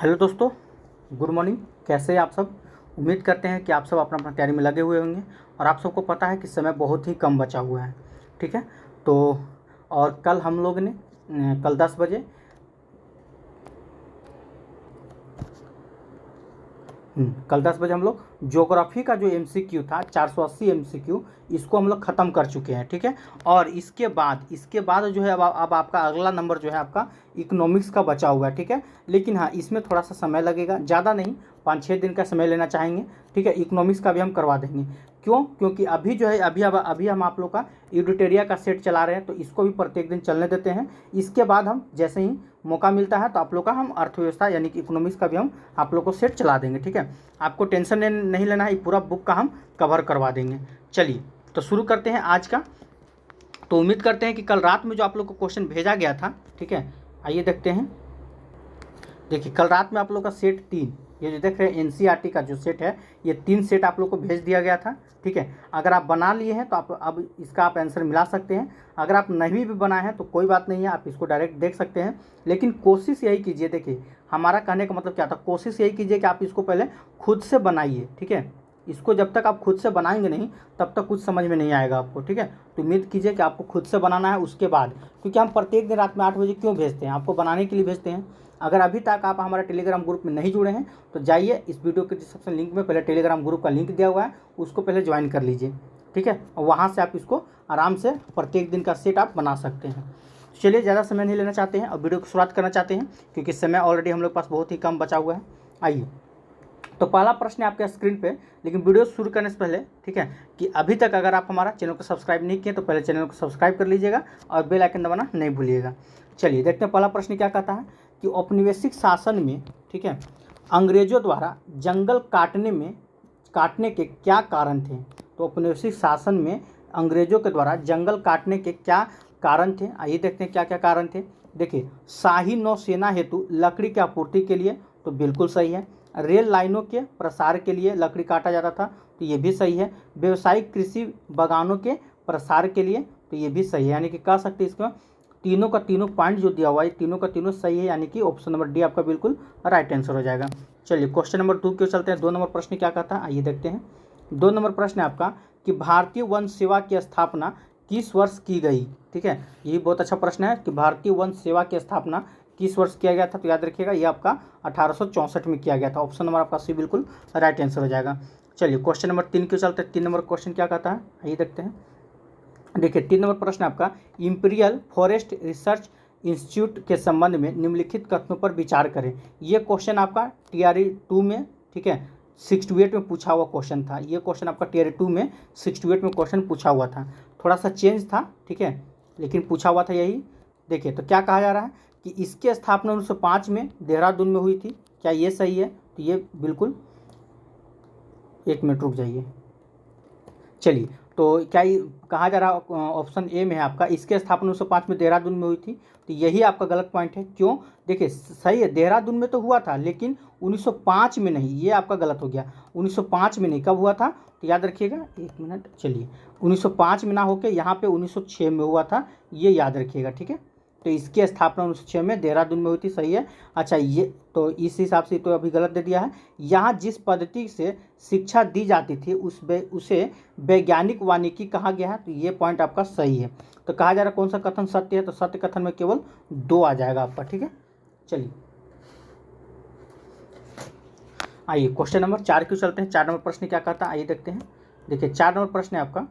Hello दोस्तों, good morning. कैसे हैं आप सब? उम्मीद करते हैं कि आप सब अपना अपना तैयारी में लगे हुए होंगे और आप सबको पता है कि समय बहुत ही कम बचा हुआ है। ठीक है, तो और कल हम लोग ने कल 10 बजे कल 10 बजे हम लोग ज्योग्राफी का जो एमसीक्यू था 480 एमसीक्यू, इसको हम लोग ख़त्म कर चुके हैं। ठीक है, और इसके बाद जो है अब आपका अगला नंबर जो है आपका इकोनॉमिक्स का बचा हुआ है। ठीक है, लेकिन हाँ, इसमें थोड़ा सा समय लगेगा, ज़्यादा नहीं, 5-6 दिन का समय लेना चाहेंगे। ठीक है, इकोनॉमिक्स का भी हम करवा देंगे। क्यों? क्योंकि अभी जो है अभी हम आप लोग का यूडिटेरिया का सेट चला रहे हैं, तो इसको भी प्रत्येक दिन चलने देते हैं। इसके बाद हम जैसे ही मौका मिलता है तो आप लोग का हम अर्थव्यवस्था यानी कि इकोनॉमिक्स का भी हम आप लोग को सेट चला देंगे। ठीक है, आपको टेंशन नहीं लेना है, पूरा बुक का हम कवर करवा देंगे। चलिए, तो शुरू करते हैं आज का। तो उम्मीद करते हैं कि कल रात में जो आप लोग को क्वेश्चन भेजा गया था, ठीक है, आइए देखते हैं। देखिए, कल रात में आप लोग का सेट 3, ये जो देख रहे हैं एनसीईआरटी का जो सेट है, ये 3 सेट आप लोग को भेज दिया गया था। ठीक है, अगर आप बना लिए हैं तो आप अब इसका आप आंसर मिला सकते हैं। अगर आप नहीं भी बनाए हैं तो कोई बात नहीं है, आप इसको डायरेक्ट देख सकते हैं। लेकिन कोशिश यही कीजिए, देखिए हमारा कहने का मतलब क्या था, कोशिश यही कीजिए कि आप इसको पहले खुद से बनाइए। ठीक है, इसको जब तक आप खुद से बनाएंगे नहीं तब तक कुछ समझ में नहीं आएगा आपको। ठीक है, तो उम्मीद कीजिए कि आपको खुद से बनाना है उसके बाद, क्योंकि हम प्रत्येक दिन रात में 8 बजे क्यों भेजते हैं? आपको बनाने के लिए भेजते हैं। अगर अभी तक आप हमारे टेलीग्राम ग्रुप में नहीं जुड़े हैं तो जाइए, इस वीडियो के डिस्क्रिप्शन लिंक में पहले टेलीग्राम ग्रुप का लिंक दिया हुआ है, उसको पहले ज्वाइन कर लीजिए। ठीक है, और वहाँ से आप इसको आराम से प्रत्येक दिन का सेट आप बना सकते हैं। चलिए, ज़्यादा समय नहीं लेना चाहते हैं और वीडियो की शुरुआत करना चाहते हैं, क्योंकि समय ऑलरेडी हम लोग पास बहुत ही कम बचा हुआ है। आइए, तो पहला प्रश्न है आपके स्क्रीन पे, लेकिन वीडियो शुरू करने से पहले, ठीक है, कि अभी तक अगर आप हमारा चैनल को सब्सक्राइब नहीं किए तो पहले चैनल को सब्सक्राइब कर लीजिएगा और बेल आइकन दबाना नहीं भूलिएगा। चलिए देखते हैं पहला प्रश्न क्या कहता है कि औपनिवेशिक शासन में, ठीक है, अंग्रेजों द्वारा जंगल काटने के क्या कारण थे? तो औपनिवेशिक शासन में अंग्रेजों के द्वारा जंगल काटने के क्या कारण थे? आइए देखते हैं क्या क्या कारण थे। देखिए, शाही नौसेना हेतु लकड़ी की आपूर्ति के लिए, तो बिल्कुल सही है। रेल लाइनों के प्रसार के लिए लकड़ी काटा जाता था, तो ये भी सही है। व्यावसायिक कृषि बागानों के प्रसार के लिए, तो ये भी सही है। यानी कि कह सकते हैं इसका तीनों का तीनों पॉइंट जो दिया हुआ है तीनों का तीनों सही है, यानी कि ऑप्शन नंबर डी आपका बिल्कुल राइट आंसर हो जाएगा। चलिए क्वेश्चन नंबर 2 क्यों चलते हैं। 2 नंबर प्रश्न क्या कहता है, आइए देखते हैं। 2 नंबर प्रश्न है आपका कि भारतीय वन सेवा की स्थापना किस वर्ष की गई? ठीक है, यही बहुत अच्छा प्रश्न है कि भारतीय वन सेवा की स्थापना किस वर्ष किया गया था? तो याद रखिएगा, ये आपका 1864 में किया गया था। ऑप्शन नंबर आपका सी बिल्कुल राइट आंसर हो जाएगा। चलिए क्वेश्चन नंबर 3 क्यों चलते हैं। 3 नंबर क्वेश्चन क्या कहता है, आइए देखते हैं। देखिए, 3 नंबर प्रश्न आपका इंपीरियल फॉरेस्ट रिसर्च इंस्टीट्यूट के संबंध में निम्नलिखित कथनों पर विचार करें। ये क्वेश्चन आपका टीआरई 2 में, ठीक है, 68 में पूछा हुआ क्वेश्चन था। ये क्वेश्चन आपका टीआरई 2 में 68 में क्वेश्चन पूछा हुआ था, थोड़ा सा चेंज था, ठीक है, लेकिन पूछा हुआ था यही। देखिए, तो क्या कहा जा रहा है कि इसकी स्थापना 1905 में देहरादून में हुई थी। क्या ये सही है? तो ये बिल्कुल, 1 मिनट रुक जाइए। चलिए, तो क्या ये कहा जा रहा है ऑप्शन ए में है आपका, इसकी स्थापना 1905 में देहरादून में हुई थी, तो यही आपका गलत पॉइंट है। क्यों? देखिए, सही है, देहरादून में तो हुआ था लेकिन 1905 में नहीं, ये आपका गलत हो गया। 1905 में नहीं, कब हुआ था? तो याद रखिएगा, 1 मिनट। चलिए, 1905 में ना होकर यहाँ पे 1906 में हुआ था, ये याद रखिएगा। ठीक है, तो इसकी स्थापना 1906 में देहरादून में हुई थी, सही है। अच्छा, ये तो इस हिसाब से तो अभी गलत दे दिया है। यहाँ जिस पद्धति से शिक्षा दी जाती थी उसे वैज्ञानिक वानिकी कहा गया है, तो ये पॉइंट आपका सही है। तो कहा जा रहा है कौन सा कथन सत्य है? तो सत्य कथन में केवल 2 आ जाएगा आपका। ठीक है, चलिए आइए क्वेश्चन नंबर 4 क्यों चलते हैं। 4 नंबर प्रश्न क्या कहता है, आइए देखते हैं। देखिए, 4 नंबर प्रश्न है आपका,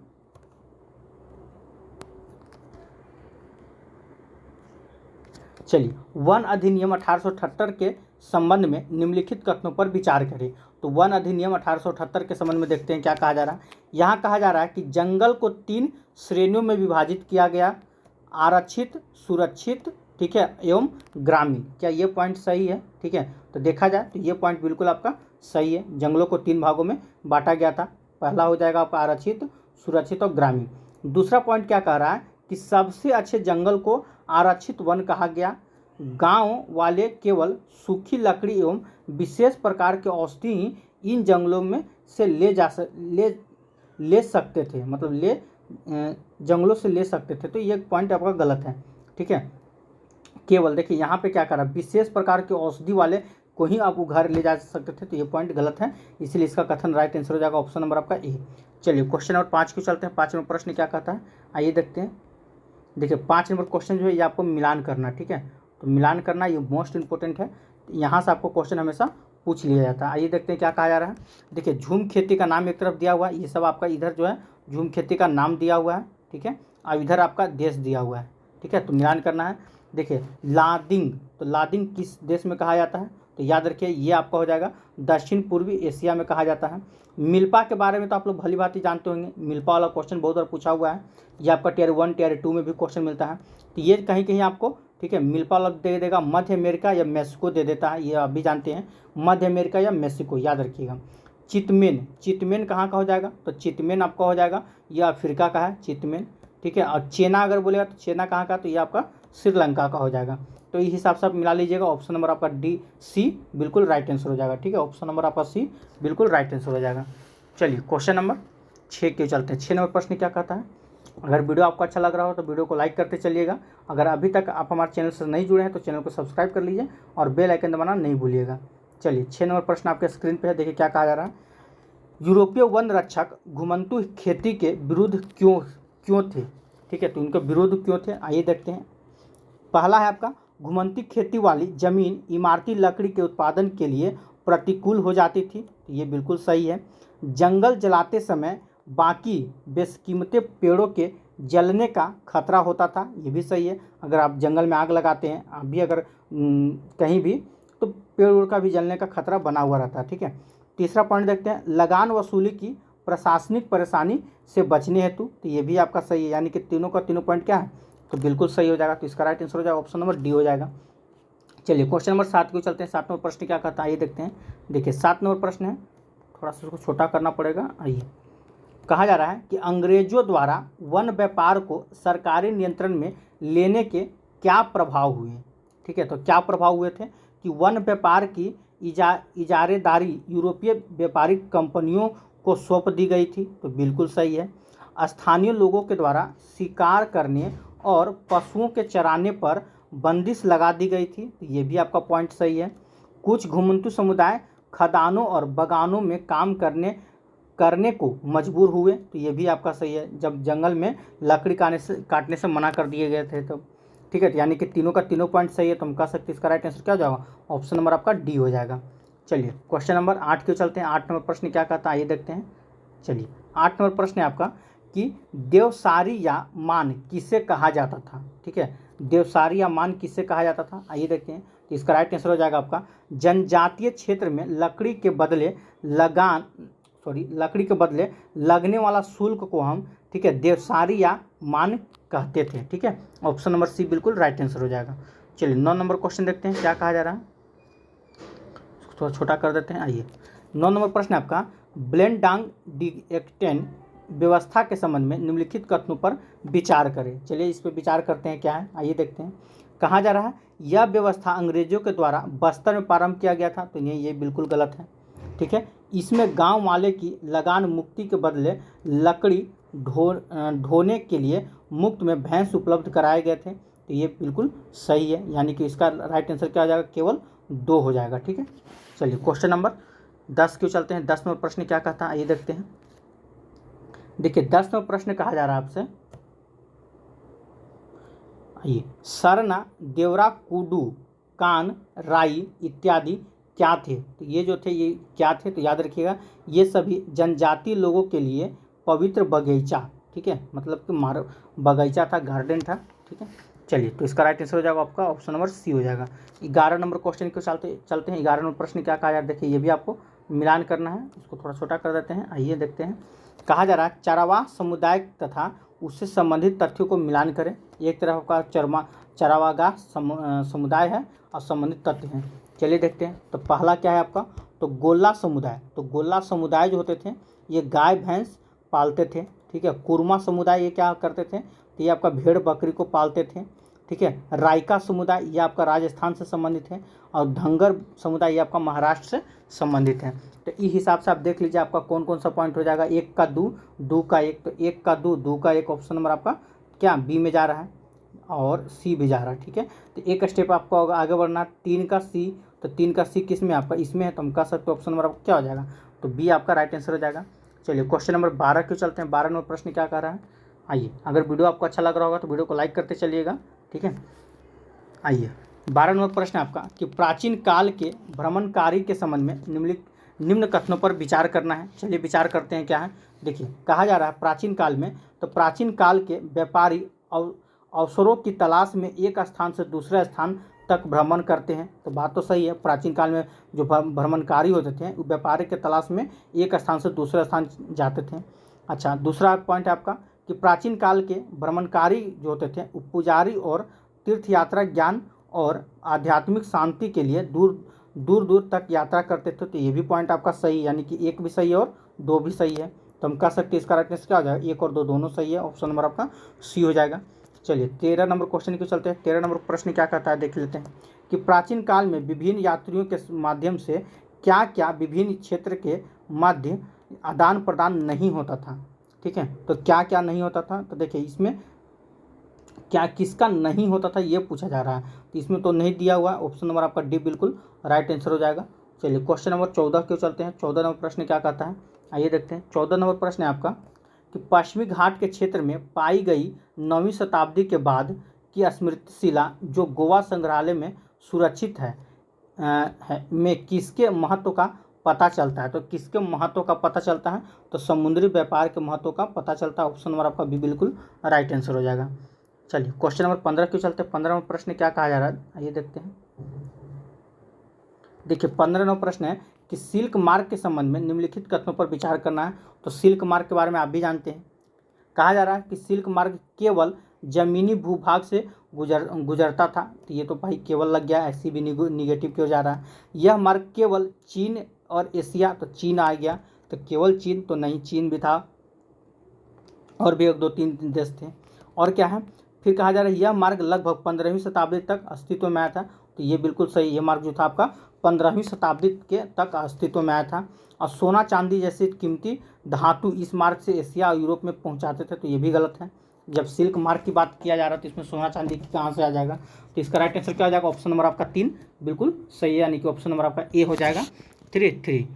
चलिए, वन अधिनियम 1878 के संबंध में निम्नलिखित कथनों पर विचार करें। तो वन अधिनियम 1878 के संबंध में देखते हैं क्या कहा जा रहा है। यहाँ कहा जा रहा है कि जंगल को 3 श्रेणियों में विभाजित किया गया, आरक्षित, सुरक्षित, ठीक है, एवं ग्रामीण। क्या ये पॉइंट सही है? ठीक है, तो देखा जाए तो ये पॉइंट बिल्कुल आपका सही है। जंगलों को 3 भागों में बांटा गया था। पहला हो जाएगा आपका आरक्षित, सुरक्षित और ग्रामीण। दूसरा पॉइंट क्या कह रहा है कि सबसे अच्छे जंगल को आरक्षित वन कहा गया। गांव वाले केवल सूखी लकड़ी एवं विशेष प्रकार के औषधि ही इन जंगलों में से ले सकते थे, मतलब जंगलों से ले सकते थे। तो ये पॉइंट आपका गलत है। ठीक है, केवल देखिए यहाँ पे क्या कर रहा है, विशेष प्रकार के औषधि वाले को ही आप वो घर ले जा सकते थे, तो ये पॉइंट गलत है, इसलिए इसका कथन राइट आंसर हो जाएगा ऑप्शन नंबर आपका ए। चलिए क्वेश्चन नंबर 5 क्यों चलते हैं। 5 नंबर प्रश्न क्या कहता है, आइए देखते हैं। देखिए 5 नंबर क्वेश्चन जो है ये आपको मिलान करना, ठीक है, तो मिलान करना ये मोस्ट इंपॉर्टेंट है, यहाँ से आपको क्वेश्चन हमेशा पूछ लिया जाता है। आइए देखते हैं क्या कहा जा रहा है। देखिए झूम खेती का नाम एक तरफ दिया हुआ है, ये सब आपका इधर जो है झूम खेती का नाम दिया हुआ है, ठीक है, और इधर आपका देश दिया हुआ है, ठीक है, तो मिलान करना है। देखिए लादिंग, तो लादिंग किस देश में कहा जाता है, तो याद रखिए ये आपका हो जाएगा दक्षिण पूर्वी एशिया में कहा जाता है। मिल्पा के बारे में तो आप लोग भली भांति जानते होंगे, मिल्पा वाला क्वेश्चन बहुत बार पूछा हुआ है, ये आपका टियर 1 टियर 2 में भी क्वेश्चन मिलता है, तो ये कहीं कहीं आपको, ठीक है, मिल्पा वाला दे देगा मध्य अमेरिका या मेक्सिको दे देता है, ये आप भी जानते हैं, मध्य अमेरिका या मेक्सिको, याद रखिएगा। चितमेन, चितमेन कहाँ का हो जाएगा, तो चितमेन आपका हो जाएगा ये अफ्रीका का है चितमेन, ठीक है, और चेना अगर बोलेगा तो चेना कहाँ का, तो ये आपका श्रीलंका का हो जाएगा। तो इस हिसाब से आप मिला लीजिएगा, ऑप्शन नंबर आपका डी सी बिल्कुल राइट आंसर हो जाएगा, ठीक है, ऑप्शन नंबर आपका सी बिल्कुल राइट आंसर हो जाएगा। चलिए क्वेश्चन नंबर 6 के चलते हैं। 6 नंबर प्रश्न क्या कहता है। अगर वीडियो आपको अच्छा लग रहा हो तो वीडियो को लाइक करते चलिएगा, अगर अभी तक आप हमारे चैनल से नहीं जुड़े हैं तो चैनल को सब्सक्राइब कर लीजिए और बेल आइकन दबाना नहीं भूलिएगा। चलिए 6 नंबर प्रश्न आपके स्क्रीन पे है, देखिए क्या कहा जा रहा है। यूरोपीय वन रक्षक घुमंतु खेती के विरुद्ध क्यों थे, ठीक है, तो इनके विरुद्ध क्यों थे, आइए देखते हैं। पहला है आपका घुमंती खेती वाली जमीन इमारती लकड़ी के उत्पादन के लिए प्रतिकूल हो जाती थी, तो ये बिल्कुल सही है। जंगल जलाते समय बाकी बेशकीमती पेड़ों के जलने का खतरा होता था, ये भी सही है, अगर आप जंगल में आग लगाते हैं आप भी अगर कहीं भी, तो पेड़ उड़ का भी जलने का खतरा बना हुआ रहता है, ठीक है। तीसरा पॉइंट देखते हैं, लगान वसूली की प्रशासनिक परेशानी से बचने हेतु, तो ये भी आपका सही है, यानी कि तीनों का तीनों पॉइंट क्या है, तो बिल्कुल सही हो जाएगा, तो इसका राइट आंसर हो जाएगा ऑप्शन नंबर डी हो जाएगा। चलिए क्वेश्चन नंबर 7 को चलते हैं। 7 नंबर प्रश्न क्या कहता है, आइए देखते हैं। देखिए 7 नंबर प्रश्न है, थोड़ा सा उसको छोटा करना पड़ेगा। आइए, कहा जा रहा है कि अंग्रेजों द्वारा वन व्यापार को सरकारी नियंत्रण में लेने के क्या प्रभाव हुए, ठीक है, तो क्या प्रभाव हुए थे कि वन व्यापार की इजारेदारी यूरोपीय व्यापारिक कंपनियों को सौंप दी गई थी, तो बिल्कुल सही है। स्थानीय लोगों के द्वारा शिकार करने और पशुओं के चराने पर बंदिश लगा दी गई थी, तो ये भी आपका पॉइंट सही है। कुछ घुमंतु समुदाय खदानों और बागानों में काम करने को मजबूर हुए, तो ये भी आपका सही है, जब जंगल में लकड़ी काटने से मना कर दिए गए थे, तो ठीक है, यानी कि तीनों का तीनों पॉइंट सही है, तो हम कह सकते हैं इसका राइट आंसर क्या हो जाएगा, ऑप्शन नंबर आपका डी हो जाएगा। चलिए क्वेश्चन नंबर 8 के चलते हैं। 8 नंबर प्रश्न क्या कहता है, आइए देखते हैं। चलिए 8 नंबर प्रश्न है आपका कि देवसारी या मान किसे कहा जाता था, ठीक है, देवसारी या मान किसे कहा जाता था, आइए देखते हैं। तो इसका राइट आंसर हो जाएगा आपका जनजातीय क्षेत्र में लकड़ी के बदले लगने वाला शुल्क को हम, ठीक है, देवसारी या मान कहते थे, ठीक है, ऑप्शन नंबर सी बिल्कुल राइट आंसर हो जाएगा। चलिए 9 नंबर क्वेश्चन देखते हैं क्या कहा जा रहा है, थोड़ा छोटा कर देते हैं। आइए 9 नंबर प्रश्न आपका, ब्लेंडांग डिएक्टेन व्यवस्था के संबंध में निम्नलिखित कथनों पर विचार करें। चलिए इस पर विचार करते हैं क्या है, आइए देखते हैं। कहा जा रहा है यह व्यवस्था अंग्रेजों के द्वारा बस्तर में प्रारंभ किया गया था, तो ये बिल्कुल गलत है, ठीक है। इसमें गांव वाले की लगान मुक्ति के बदले लकड़ी ढोने के लिए मुफ्त में भैंस उपलब्ध कराए गए थे, तो ये बिल्कुल सही है, यानी कि इसका राइट आंसर क्या हो जाएगा, केवल 2 हो जाएगा, ठीक है। चलिए क्वेश्चन नंबर 10 क्यों चलते हैं। 10 नंबर प्रश्न क्या कहता है, आइए देखते हैं। देखिए 10 नंबर प्रश्न कहा जा रहा है आपसे, आइए, सरना, देवरा, कुडू, कान, राई इत्यादि क्या थे, तो ये जो थे ये क्या थे, तो याद रखिएगा ये सभी जनजाति लोगों के लिए पवित्र बगीचा, ठीक है, मतलब कि बगीचा था, गार्डन था, ठीक है। चलिए तो इसका राइट आंसर हो जाएगा आपका ऑप्शन नंबर सी हो जाएगा। 11 नंबर क्वेश्चन को चलते हैं। 11 नंबर प्रश्न क्या कहा जा रहा है, देखिए ये भी आपको मिलान करना है, इसको थोड़ा छोटा कर देते हैं, आइए देखते हैं। कहा जा रहा है चारावाह समुदाय तथा उससे संबंधित तथ्यों को मिलान करें। एक तरफ का चारावागाह समुदाय है और संबंधित तथ्य हैं, चलिए देखते हैं। तो पहला क्या है आपका, तो गोल्ला समुदाय, तो गोल्ला समुदाय जो होते थे ये गाय भैंस पालते थे, ठीक है। कुरमा समुदाय ये क्या करते थे, तो ये आपका भेड़ बकरी को पालते थे, ठीक है। रायका समुदाय ये आपका राजस्थान से संबंधित है और धंगर समुदाय ये आपका महाराष्ट्र से संबंधित है। तो इस हिसाब से आप देख लीजिए आपका कौन कौन सा पॉइंट हो जाएगा। 1 का 2, 2 का 1, तो 1 का 2, 2 का 1 ऑप्शन नंबर आपका क्या बी में जा रहा है। और सी भी जा रहा है, ठीक है। तो एक स्टेप आपको आगे बढ़ना, 3 का सी, तो 3 का सी किस में आपका, इसमें है, तो हम कह सकते हैं ऑप्शन नंबर आपका क्या हो जाएगा, तो बी आपका राइट आंसर हो जाएगा। चलिए क्वेश्चन नंबर 12 क्यों चलते हैं। 12 नंबर प्रश्न क्या कह रहा है, आइए, अगर वीडियो आपको अच्छा लग रहा होगा तो वीडियो को लाइक करते चलिएगा, ठीक है। आइए 12 नंबर प्रश्न आपका कि प्राचीन काल के भ्रमणकारी के संबंध में निम्न कथनों पर विचार करना है। चलिए विचार करते हैं क्या है। देखिए कहा जा रहा है प्राचीन काल में, तो प्राचीन काल के व्यापारी अवसरों की तलाश में एक स्थान से दूसरे स्थान तक भ्रमण करते हैं। तो बात तो सही है, प्राचीन काल में जो भ्रमणकारी होते थे वो व्यापारी के तलाश में एक स्थान से दूसरे स्थान जाते थे। अच्छा, दूसरा पॉइंट है आपका कि प्राचीन काल के भ्रमणकारी जो होते थे वो पुजारी और तीर्थ यात्रा, ज्ञान और आध्यात्मिक शांति के लिए दूर दूर तक यात्रा करते थे। तो ये भी पॉइंट आपका सही है, यानी कि एक भी सही है और दो भी सही है। तो हम कह सकते हैं इसका राइट आंसर क्या हो जाएगा, एक और दो दोनों सही है, ऑप्शन नंबर आपका सी हो जाएगा। चलिए 13 नंबर क्वेश्चन को चलते हैं। 13 नंबर प्रश्न क्या कहता है देख लेते हैं कि प्राचीन काल में विभिन्न यात्रियों के माध्यम से क्या क्या विभिन्न क्षेत्र के मध्य आदान प्रदान नहीं होता था, ठीक है। तो क्या क्या नहीं होता था, तो देखिए इसमें क्या किसका नहीं होता था ये पूछा जा रहा है, तो इसमें तो नहीं दिया हुआ, ऑप्शन नंबर आपका डी बिल्कुल राइट आंसर हो जाएगा। चलिए क्वेश्चन नंबर 14 क्यों चलते हैं। 14 नंबर प्रश्न क्या कहता है, आइए देखते हैं। 14 नंबर प्रश्न है आपका कि पश्चिमी घाट के क्षेत्र में पाई गई 9वीं शताब्दी के बाद की स्मृतिशिला जो गोवा संग्रहालय में सुरक्षित है में किसके महत्व का पता चलता है। तो किसके महत्व का पता चलता है, तो समुद्री व्यापार के महत्व का पता चलता है, ऑप्शन नंबर आपका भी बिल्कुल राइट आंसर हो जाएगा। चलिए क्वेश्चन नंबर 15 क्यों चलते हैं। 15 नंबर प्रश्न क्या कहा जा रहा है, आइए देखते हैं। देखिए 15 नंबर प्रश्न है कि सिल्क मार्ग के संबंध में निम्नलिखित कथनों पर विचार करना है। तो सिल्क मार्ग के बारे में आप भी जानते हैं। कहा जा रहा है कि सिल्क मार्ग केवल जमीनी भूभाग से गुजरता था। तो ये तो भाई केवल लग गया, ऐसी भी निगेटिव क्यों जा रहा है। यह मार्ग केवल चीन और एशिया, तो चीन आ गया, तो केवल चीन तो नहीं, चीन भी था और भी 1-2-3 देश थे। और क्या है, फिर कहा जा रहा है यह मार्ग लगभग 15वीं शताब्दी तक अस्तित्व में आया था। तो ये बिल्कुल सही, ये मार्ग जो था आपका 15वीं शताब्दी के तक अस्तित्व में आया था। और सोना चांदी जैसे कीमती धातु इस मार्ग से एशिया और यूरोप में पहुंचाते थे। तो ये भी गलत है, जब सिल्क मार्ग की बात किया जा रहा है तो इसमें सोना चांदी कहाँ से आ जाएगा। तो इसका राइट आंसर क्या हो जाएगा, ऑप्शन नंबर आपका 3 बिल्कुल सही है, यानी कि ऑप्शन नंबर आपका ए हो जाएगा 3।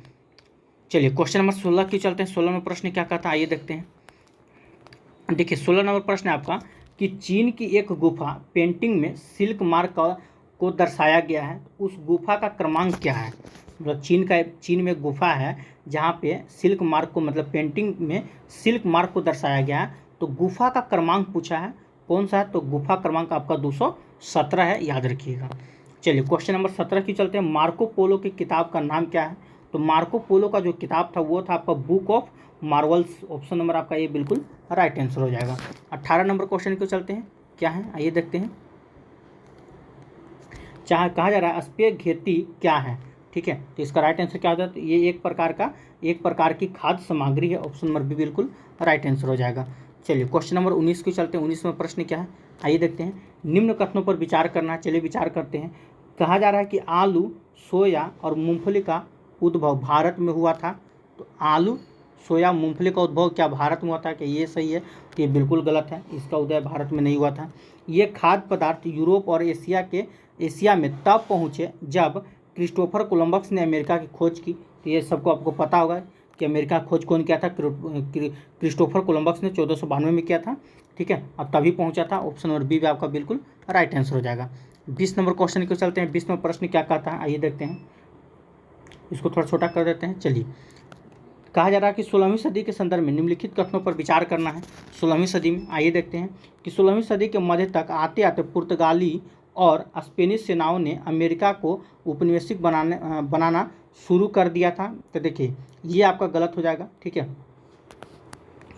चलिए क्वेश्चन नंबर 16 की चलते हैं। 16 नंबर प्रश्न क्या कहता है, आइए देखते हैं। देखिए 16 नंबर प्रश्न है आपका कि चीन की एक गुफा पेंटिंग में सिल्क मार्ग को दर्शाया गया है। उस गुफा का क्रमांक क्या है। मतलब चीन में गुफा है जहाँ पे सिल्क मार्ग को, मतलब पेंटिंग में सिल्क मार्ग को दर्शाया गया है। तो गुफा का क्रमांक पूछा है, कौन सा है, तो गुफा क्रमांक आपका 217 है, याद रखिएगा। चलिए क्वेश्चन नंबर 17 की चलते हैं। मार्को पोलो की किताब का नाम क्या है। तो मार्को पोलो का जो किताब था वो था आपका book of Marvels, option number आपका ये बिल्कुल राइट आंसर हो जाएगा। 18 नंबर क्वेश्चन को चलते हैं, क्या है आइए देखते हैं। कहा जा रहा है स्पेघेटी क्या है, ठीक है। तो इसका राइट आंसर क्या हो जाता है, ये एक प्रकार की खाद्य सामग्री है, ऑप्शन नंबर बी बिल्कुल राइट आंसर हो जाएगा। चलिए क्वेश्चन नंबर 19 को चलते हैं। 19 में प्रश्न क्या है, आइए देखते हैं। निम्न कथनों पर विचार करना है, चलिए विचार करते हैं। कहा जा रहा है कि आलू, सोया और मूंगफली का उद्भव भारत में हुआ था। तो आलू, सोया, मूंगफली का उद्भव क्या भारत में हुआ था, कि ये सही है, तो ये बिल्कुल गलत है, इसका उदय भारत में नहीं हुआ था। ये खाद्य पदार्थ यूरोप और एशिया में तब पहुँचे जब क्रिस्टोफर कोलंबस ने अमेरिका की खोज की। तो ये सबको आपको पता होगा कि अमेरिका की खोज कौन किया था, क्रिस्टोफर कोलंबस ने 1492 में किया था, ठीक है। अब तभी पहुंचा था, ऑप्शन नंबर बी भी आपका बिल्कुल राइट आंसर हो जाएगा। 20 नंबर क्वेश्चन को चलते हैं। 20 नंबर प्रश्न क्या कहता है, आइए देखते हैं। इसको थोड़ा छोटा कर देते हैं। चलिए कहा जा रहा है कि 16वीं सदी के संदर्भ में निम्नलिखित कथनों पर विचार करना है। 16वीं सदी में आइए देखते हैं कि 16वीं सदी के मध्य तक आते आते पुर्तगाली और स्पेनिश सेनाओं ने अमेरिका को उपनिवेशिक बनाना शुरू कर दिया था। तो देखिए ये आपका गलत हो जाएगा, ठीक है,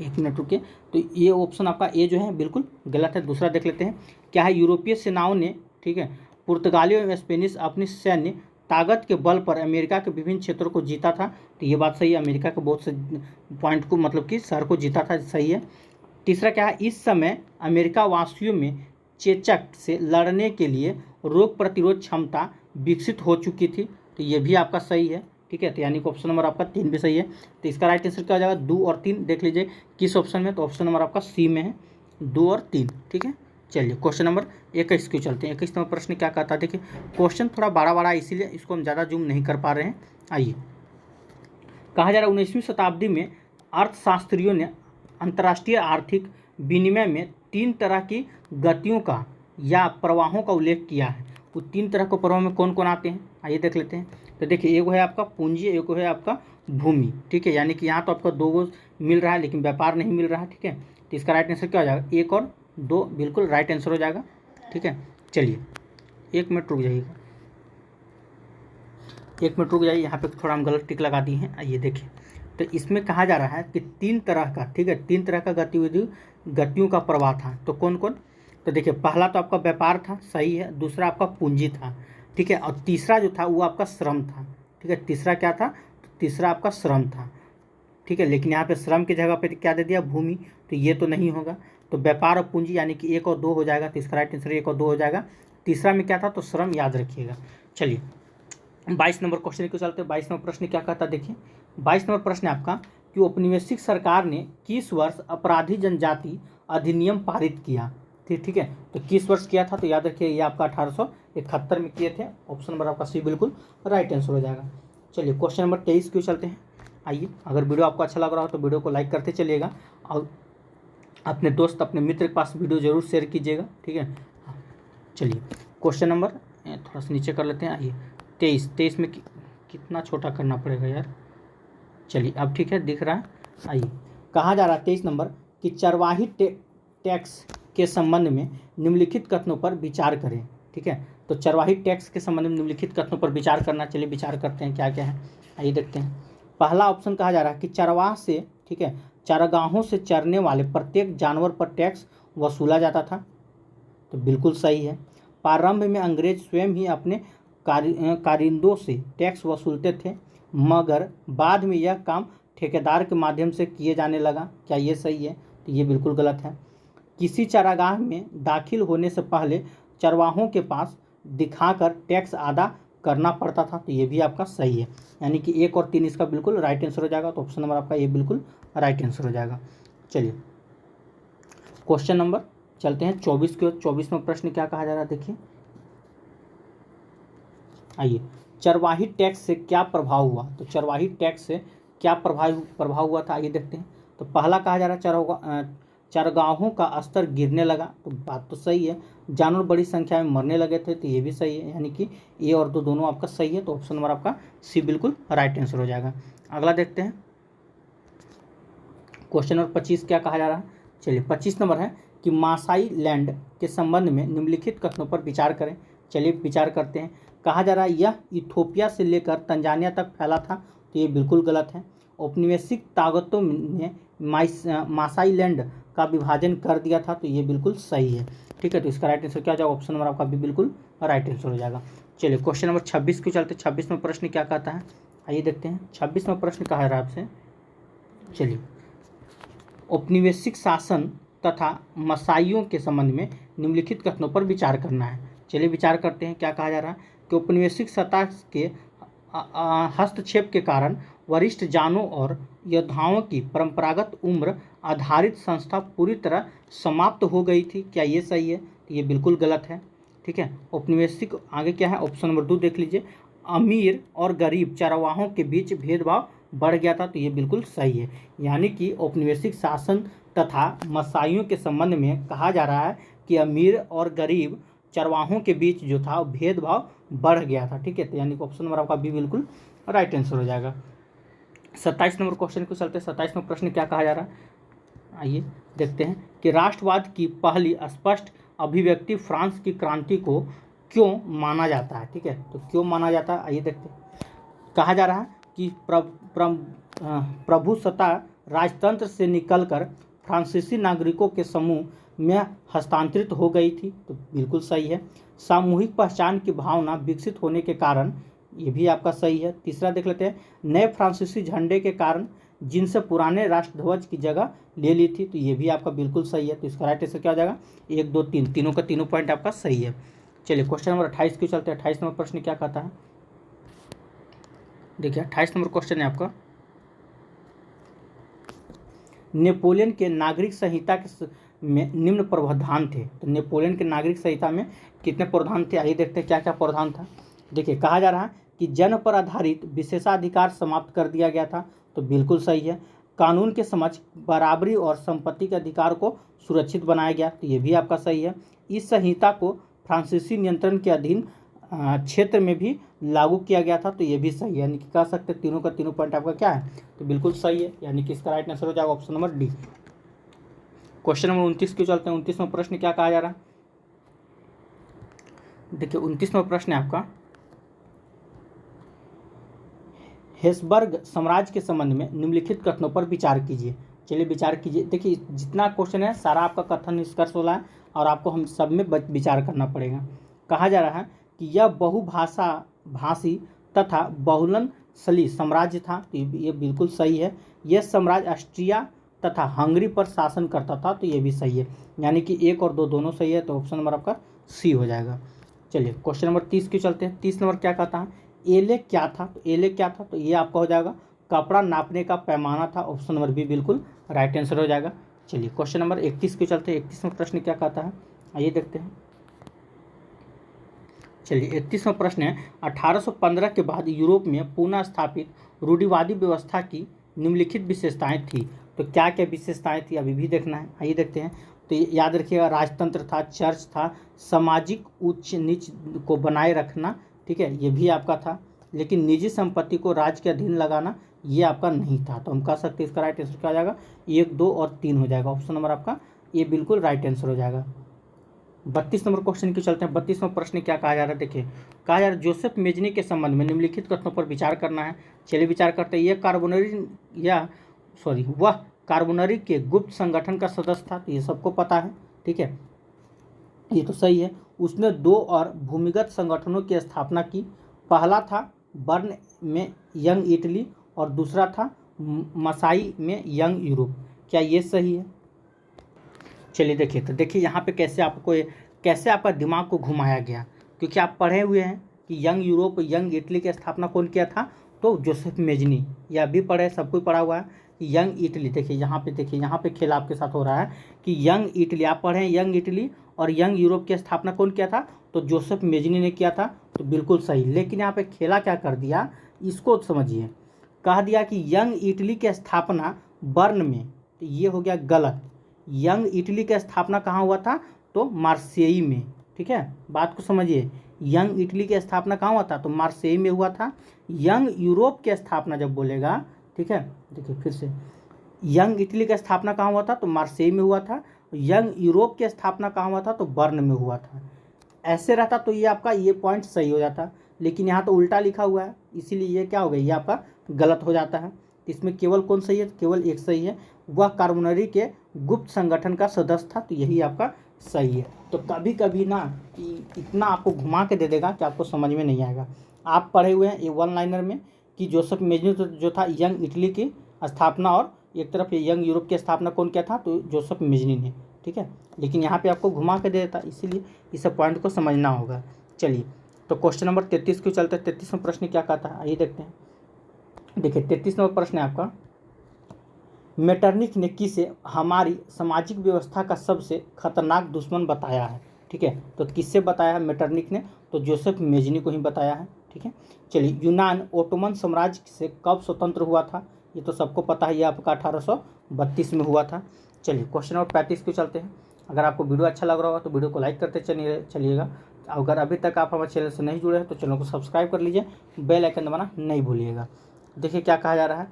एक मिनट रुकिए। तो ये ऑप्शन आपका ए जो है बिल्कुल गलत है। दूसरा देख लेते हैं, क्या है, यूरोपीय सेनाओं ने, ठीक है, पुर्तगाली और स्पेनिश अपनी सैन्य ताकत के बल पर अमेरिका के विभिन्न क्षेत्रों को जीता था। तो ये बात सही है, अमेरिका के बहुत से पॉइंट को, मतलब कि शहर को जीता था, सही है। तीसरा क्या है, इस समय अमेरिका वासियों में चेचक से लड़ने के लिए रोग प्रतिरोध क्षमता विकसित हो चुकी थी। तो ये भी आपका सही है, ठीक है। तो यानी कि ऑप्शन नंबर आपका 3 भी सही है। तो इसका राइट आंसर क्या हो जाएगा, 2 और 3 देख लीजिए किस ऑप्शन में, तो ऑप्शन नंबर आपका सी में है, 2 और 3, ठीक है। चलिए क्वेश्चन नंबर 21 क्यों चलते हैं। 21 नंबर प्रश्न क्या कहता है, देखिए क्वेश्चन थोड़ा बड़ा बड़ा है इसीलिए इसको हम ज़्यादा जूम नहीं कर पा रहे हैं। आइए, कहा जा रहा है 19वीं शताब्दी में अर्थशास्त्रियों ने अंतर्राष्ट्रीय आर्थिक विनिमय में 3 तरह की गतियों का या प्रवाहों का उल्लेख किया है। वो 3 तरह के प्रवाह में कौन कौन आते हैं, आइए देख लेते हैं। तो देखिए, एक है आपका पूंजी, एक है आपका भूमि, ठीक है। यानी कि यहाँ तो आपका 2 गो मिल रहा है लेकिन व्यापार नहीं मिल रहा है, ठीक है। तो इसका राइट आंसर क्या हो जाएगा, 1 और 2 बिल्कुल राइट आंसर हो जाएगा, ठीक है। चलिए 1 मिनट रुक जाइएगा, 1 मिनट रुक जाइए, यहाँ पे थोड़ा हम गलत टिक लगा दिए हैं। आइए देखिए, तो इसमें कहा जा रहा है कि 3 तरह का, ठीक है, 3 तरह का गतियों का प्रवाह था। तो कौन कौन, तो देखिए पहला तो आपका व्यापार था, सही है। दूसरा आपका पूंजी था, ठीक है। और तीसरा जो था वो आपका श्रम था, ठीक है। तीसरा क्या था, तो तीसरा आपका श्रम था, ठीक है। लेकिन यहाँ पे श्रम की जगह पे क्या दे दिया, भूमि, तो ये तो नहीं होगा। तो व्यापार और पूंजी यानी कि 1 और 2 हो जाएगा, तो इसका राइट आंसर 1 और 2 हो जाएगा। तीसरा में क्या था, तो श्रम, याद रखिएगा। चलिए 22 नंबर क्वेश्चन को चलते हैं। 22 नंबर प्रश्न क्या कहता है, देखिए 22 नंबर प्रश्न आपका कि औपनिवेशिक सरकार ने किस वर्ष अपराधी जनजाति अधिनियम पारित किया, ठीक है। तो किस वर्ष किया था, तो याद रखिए ये आपका 1871 में किए थे। ऑप्शन नंबर आपका सी बिल्कुल राइट आंसर हो जाएगा। चलिए क्वेश्चन नंबर 23 क्यों चलते हैं। आइए, अगर वीडियो आपको अच्छा लग रहा हो तो वीडियो को लाइक करते चलिएगा और अपने दोस्त अपने मित्र के पास वीडियो जरूर शेयर कीजिएगा, ठीक है। चलिए क्वेश्चन नंबर थोड़ा सा नीचे कर लेते हैं। आइए 23 में कितना छोटा करना पड़ेगा यार, चलिए अब ठीक है, दिख रहा है। आइए, कहा जा रहा है 23 नंबर कि चरवाही टैक्स के संबंध में निम्नलिखित कथनों पर विचार करें, ठीक है। तो चरवाही टैक्स के संबंध में निम्नलिखित कथनों पर विचार करना, चलिए विचार करते हैं क्या क्या है, आइए देखते हैं। पहला ऑप्शन कहा जा रहा है कि चरवाह से, ठीक है, चारागाहों से चरने वाले प्रत्येक जानवर पर टैक्स वसूला जाता था, तो बिल्कुल सही है। प्रारंभ में अंग्रेज स्वयं ही अपने कारिंदों से टैक्स वसूलते थे, मगर बाद में यह काम ठेकेदार के माध्यम से किए जाने लगा, क्या ये सही है, तो ये बिल्कुल गलत है। किसी चारागाह में दाखिल होने से पहले चरवाहों के पास दिखाकर टैक्स अदा करना पड़ता था, तो ये भी आपका सही है। यानी कि 1 और 3 इसका बिल्कुल राइट आंसर हो जाएगा, तो ऑप्शन नंबर आपका ये बिल्कुल राइट आंसर हो जाएगा। चलिए क्वेश्चन नंबर चलते हैं 24 के। 24 में प्रश्न क्या कहा जा रहा है, देखिए। आइए, चरवाही टैक्स से क्या प्रभाव हुआ, तो चरवाही टैक्स से क्या प्रभाव हुआ था, आइए देखते हैं। तो पहला कहा जा रहा है चरगाहों का स्तर गिरने लगा, तो बात तो सही है। जानवर बड़ी संख्या में मरने लगे थे, तो ये भी सही है। यानी कि ए और 2 दोनों आपका सही है, तो ऑप्शन नंबर आपका सी बिल्कुल राइट आंसर हो जाएगा। अगला देखते हैं क्वेश्चन नंबर 25 क्या कहा जा रहा है। चलिए 25 नंबर है कि मासाई लैंड के संबंध में निम्नलिखित कथनों पर विचार करें, चलिए विचार करते हैं। कहा जा रहा है यह इथोपिया से लेकर तंजानिया तक फैला था, तो ये बिल्कुल गलत है। औपनिवेशिक ताकतों ने मासाई लैंड का विभाजन कर दिया था, तो ये बिल्कुल सही है, ठीक है। तो इसका राइट आंसर क्या जाएगा, ऑप्शन नंबर आपका भी बिल्कुल राइट आंसर हो जाएगा। चलिए क्वेश्चन नंबर 26 क्यों चलते हैं। 26 में प्रश्न क्या कहता है, आइए देखते हैं। 26 में प्रश्न कहा रहा है आपसे, चलिए औपनिवेशिक शासन तथा मसाइयों के संबंध में निम्नलिखित कथनों पर विचार करना है, चलिए विचार करते हैं। क्या कहा जा रहा है कि औपनिवेशिक सत्ता के हस्तक्षेप के कारण वरिष्ठ जानों और योद्धाओं की परंपरागत उम्र आधारित संस्था पूरी तरह समाप्त हो गई थी, क्या ये सही है, तो ये बिल्कुल गलत है, ठीक है। औपनिवेशिक आगे क्या है, ऑप्शन नंबर 2 देख लीजिए। अमीर और गरीब चरवाहों के बीच भेदभाव बढ़ गया था, तो ये बिल्कुल सही है। यानी कि औपनिवेशिक शासन तथा मसाइयों के संबंध में कहा जा रहा है कि अमीर और गरीब चरवाहों के बीच जो था भेदभाव बढ़ गया था, ठीक है। तो यानी कि ऑप्शन नंबर आपका भी बिल्कुल राइट आंसर हो जाएगा। 27 नंबर क्वेश्चन को चलते हैं। 27 में प्रश्न क्या कहा जा रहा है, आइए देखते हैं कि राष्ट्रवाद की पहली स्पष्ट अभिव्यक्ति फ्रांस की क्रांति को क्यों माना जाता है, ठीक है। तो क्यों माना जाता है, आइए देखते हैं। कहा जा रहा है कि प्रभुसत्ता राजतंत्र से निकलकर फ्रांसीसी नागरिकों के समूह में हस्तांतरित हो गई थी, तो बिल्कुल सही है। सामूहिक पहचान की भावना विकसित होने के कारण, ये भी आपका सही है। तीसरा देख लेते हैं, नए फ्रांसीसी झंडे के कारण जिनसे पुराने राष्ट्रध्वज की जगह ले ली थी, तो ये भी आपका बिल्कुल सही है। तो इसका राइट आंसर क्या हो जाएगा, 1 2 3, तीनों का तीनों पॉइंट आपका सही है। चलिए क्वेश्चन नंबर 28 क्यों चलते हैं। 28 नंबर प्रश्न क्या कहता है, देखिए 28 नंबर क्वेश्चन है आपका नेपोलियन के नागरिक संहिता में निम्न प्रावधान थे। तो नेपोलियन की नागरिक संहिता में कितने प्रावधान थे, आइए देखते हैं क्या क्या प्रावधान था। देखिए, कहा जा रहा है कि जन्म पर आधारित विशेषाधिकार समाप्त कर दिया गया था, तो बिल्कुल सही है। कानून के समक्ष बराबरी और संपत्ति के अधिकार को सुरक्षित बनाया गया, तो ये भी आपका सही है। इस संहिता को फ्रांसीसी नियंत्रण के अधीन क्षेत्र में भी लागू किया गया था, तो ये भी सही है। यानी कि कह सकते हैं तीनों का तीनों पॉइंट आपका क्या है, तो बिल्कुल सही है। यानी कि इसका राइट आंसर हो जाएगा option number D. Question number 29 क्यों चलते हैं। 29वां प्रश्न क्या कहा जा रहा है, देखिए 29वां प्रश्न है आपका, हेस्बर्ग साम्राज्य के संबंध में निम्नलिखित कथनों पर विचार कीजिए। चलिए विचार कीजिए। देखिए, जितना क्वेश्चन है सारा आपका कथन निष्कर्ष वाला है और आपको हम सब में विचार करना पड़ेगा। कहा जा रहा है कि यह भाषी तथा बहुलनशली साम्राज्य था, तो ये बिल्कुल सही है। यह साम्राज्य ऑस्ट्रिया तथा हंगरी पर शासन करता था, तो ये भी सही है। यानी कि 1 और 2 दोनों सही है, तो ऑप्शन नंबर आपका सी हो जाएगा। चलिए क्वेश्चन नंबर 30 क्यों चलते हैं। 30 नंबर क्या कहता है, एले क्या था, तो एले क्या था, तो ये आपका हो जाएगा कपड़ा नापने का पैमाना था, ऑप्शन नंबर बी बिल्कुल राइट आंसर हो जाएगा। चलिए क्वेश्चन नंबर 31 क्यों चलते हैं। 31वां प्रश्न क्या कहता है, आइए देखते हैं। चलिए 31वां प्रश्न है, 1815 के बाद यूरोप में पुनः स्थापित रूढ़िवादी व्यवस्था की निम्नलिखित विशेषताएं थी, तो क्या क्या विशेषताएं थी अभी भी देखना है, आइए देखते हैं। तो याद रखिएगा, राजतंत्र था, चर्च था, सामाजिक उच्च नीच को बनाए रखना, ठीक है, ये भी आपका था। लेकिन निजी संपत्ति को राज्य के अधीन लगाना ये आपका नहीं था, तो हम कह सकते हैं इसका राइट आंसर क्या हो जाएगा, 1, 2 और 3 हो जाएगा। ऑप्शन नंबर आपका ये बिल्कुल राइट आंसर हो जाएगा। 32 नंबर क्वेश्चन की चलते हैं। 32वां प्रश्न क्या कहा जा रहा है, देखिए कहा जा रहा है जोसेफ मेजनी के संबंध में निम्नलिखित कथनों पर विचार करना है। चलिए विचार करते हैं। वह कार्बोनरी के गुप्त संगठन का सदस्य था, तो ये सबको पता है, ठीक है, ये तो सही है। उसने 2 और भूमिगत संगठनों की स्थापना की। पहला था बर्न में यंग इटली और दूसरा था मसाई में यंग यूरोप, क्या ये सही है। चलिए देखिए, तो देखिए यहाँ पे कैसे आपका दिमाग को घुमाया गया, क्योंकि आप पढ़े हुए हैं कि यंग यूरोप यंग इटली की स्थापना कौन किया था, तो जोसेफ मेजनी, यह भी पढ़े, सब कुछ पढ़ा हुआ है कि यंग इटली। देखिए यहाँ पे खेल आपके साथ हो रहा है कि यंग इटली, आप पढ़े यंग इटली और यंग यूरोप की स्थापना कौन किया था, तो जोसेफ मेजनी ने किया था, तो बिल्कुल सही। लेकिन यहाँ पे खेला क्या कर दिया, इसको समझिए। कह दिया कि यंग इटली की स्थापना बर्न में, तो ये हो गया गलत। यंग इटली की स्थापना कहाँ हुआ था, तो मार्सेई में, ठीक है, बात को समझिए। यंग इटली की स्थापना कहाँ हुआ था, तो मार्सेई में हुआ था। यंग यूरोप की स्थापना जब बोलेगा, ठीक है, देखिए फिर से, यंग इटली की स्थापना कहाँ हुआ था, तो मार्सेई में हुआ था। यंग यूरोप की स्थापना कहाँ हुआ था, तो बर्न में हुआ था। ऐसे रहता तो ये आपका ये पॉइंट सही हो जाता, लेकिन यहाँ तो उल्टा लिखा हुआ है, इसीलिए ये क्या हो गया, ये आपका गलत हो जाता है। इसमें केवल कौन सही है, केवल एक सही है, वह कार्बोनरी के गुप्त संगठन का सदस्य था, तो यही आपका सही है। तो कभी कभी ना कि इतना आपको घुमा के दे देगा कि आपको समझ में नहीं आएगा। आप पढ़े हुए हैं ये 1 लाइनर में कि जोसेफ मेजनी जो था यंग इटली की स्थापना, और एक तरफ ये यंग यूरोप की स्थापना कौन किया था, तो जोसेफ मेजनी ने, ठीक है। लेकिन यहाँ पे आपको घुमा के दे देता, इसीलिए इस पॉइंट को समझना होगा। चलिए तो क्वेश्चन नंबर 33 क्यों चलते हैं। 33वां प्रश्न क्या कहता है, आइए देखते हैं। देखिए 33वां प्रश्न है आपका, मेटरनिख ने किसे हमारी सामाजिक व्यवस्था का सबसे खतरनाक दुश्मन बताया है, ठीक है। तो किससे बताया है मेटरनिख ने, तो जोसेफ मेजनी को ही बताया है, ठीक है। चलिए, यूनान ओटोमन साम्राज्य से कब स्वतंत्र हुआ था, ये तो सबको पता है, ये आपका 1832 में हुआ था। चलिए क्वेश्चन नंबर 35 को चलते हैं। अगर आपको वीडियो अच्छा लग रहा होगा तो वीडियो को लाइक करते चलिएगा। अगर अभी तक आप हमारे चैनल से नहीं जुड़े हैं तो चैनल को सब्सक्राइब कर लीजिए, बेल आइकन दबाना नहीं भूलिएगा। देखिए क्या कहा जा रहा है,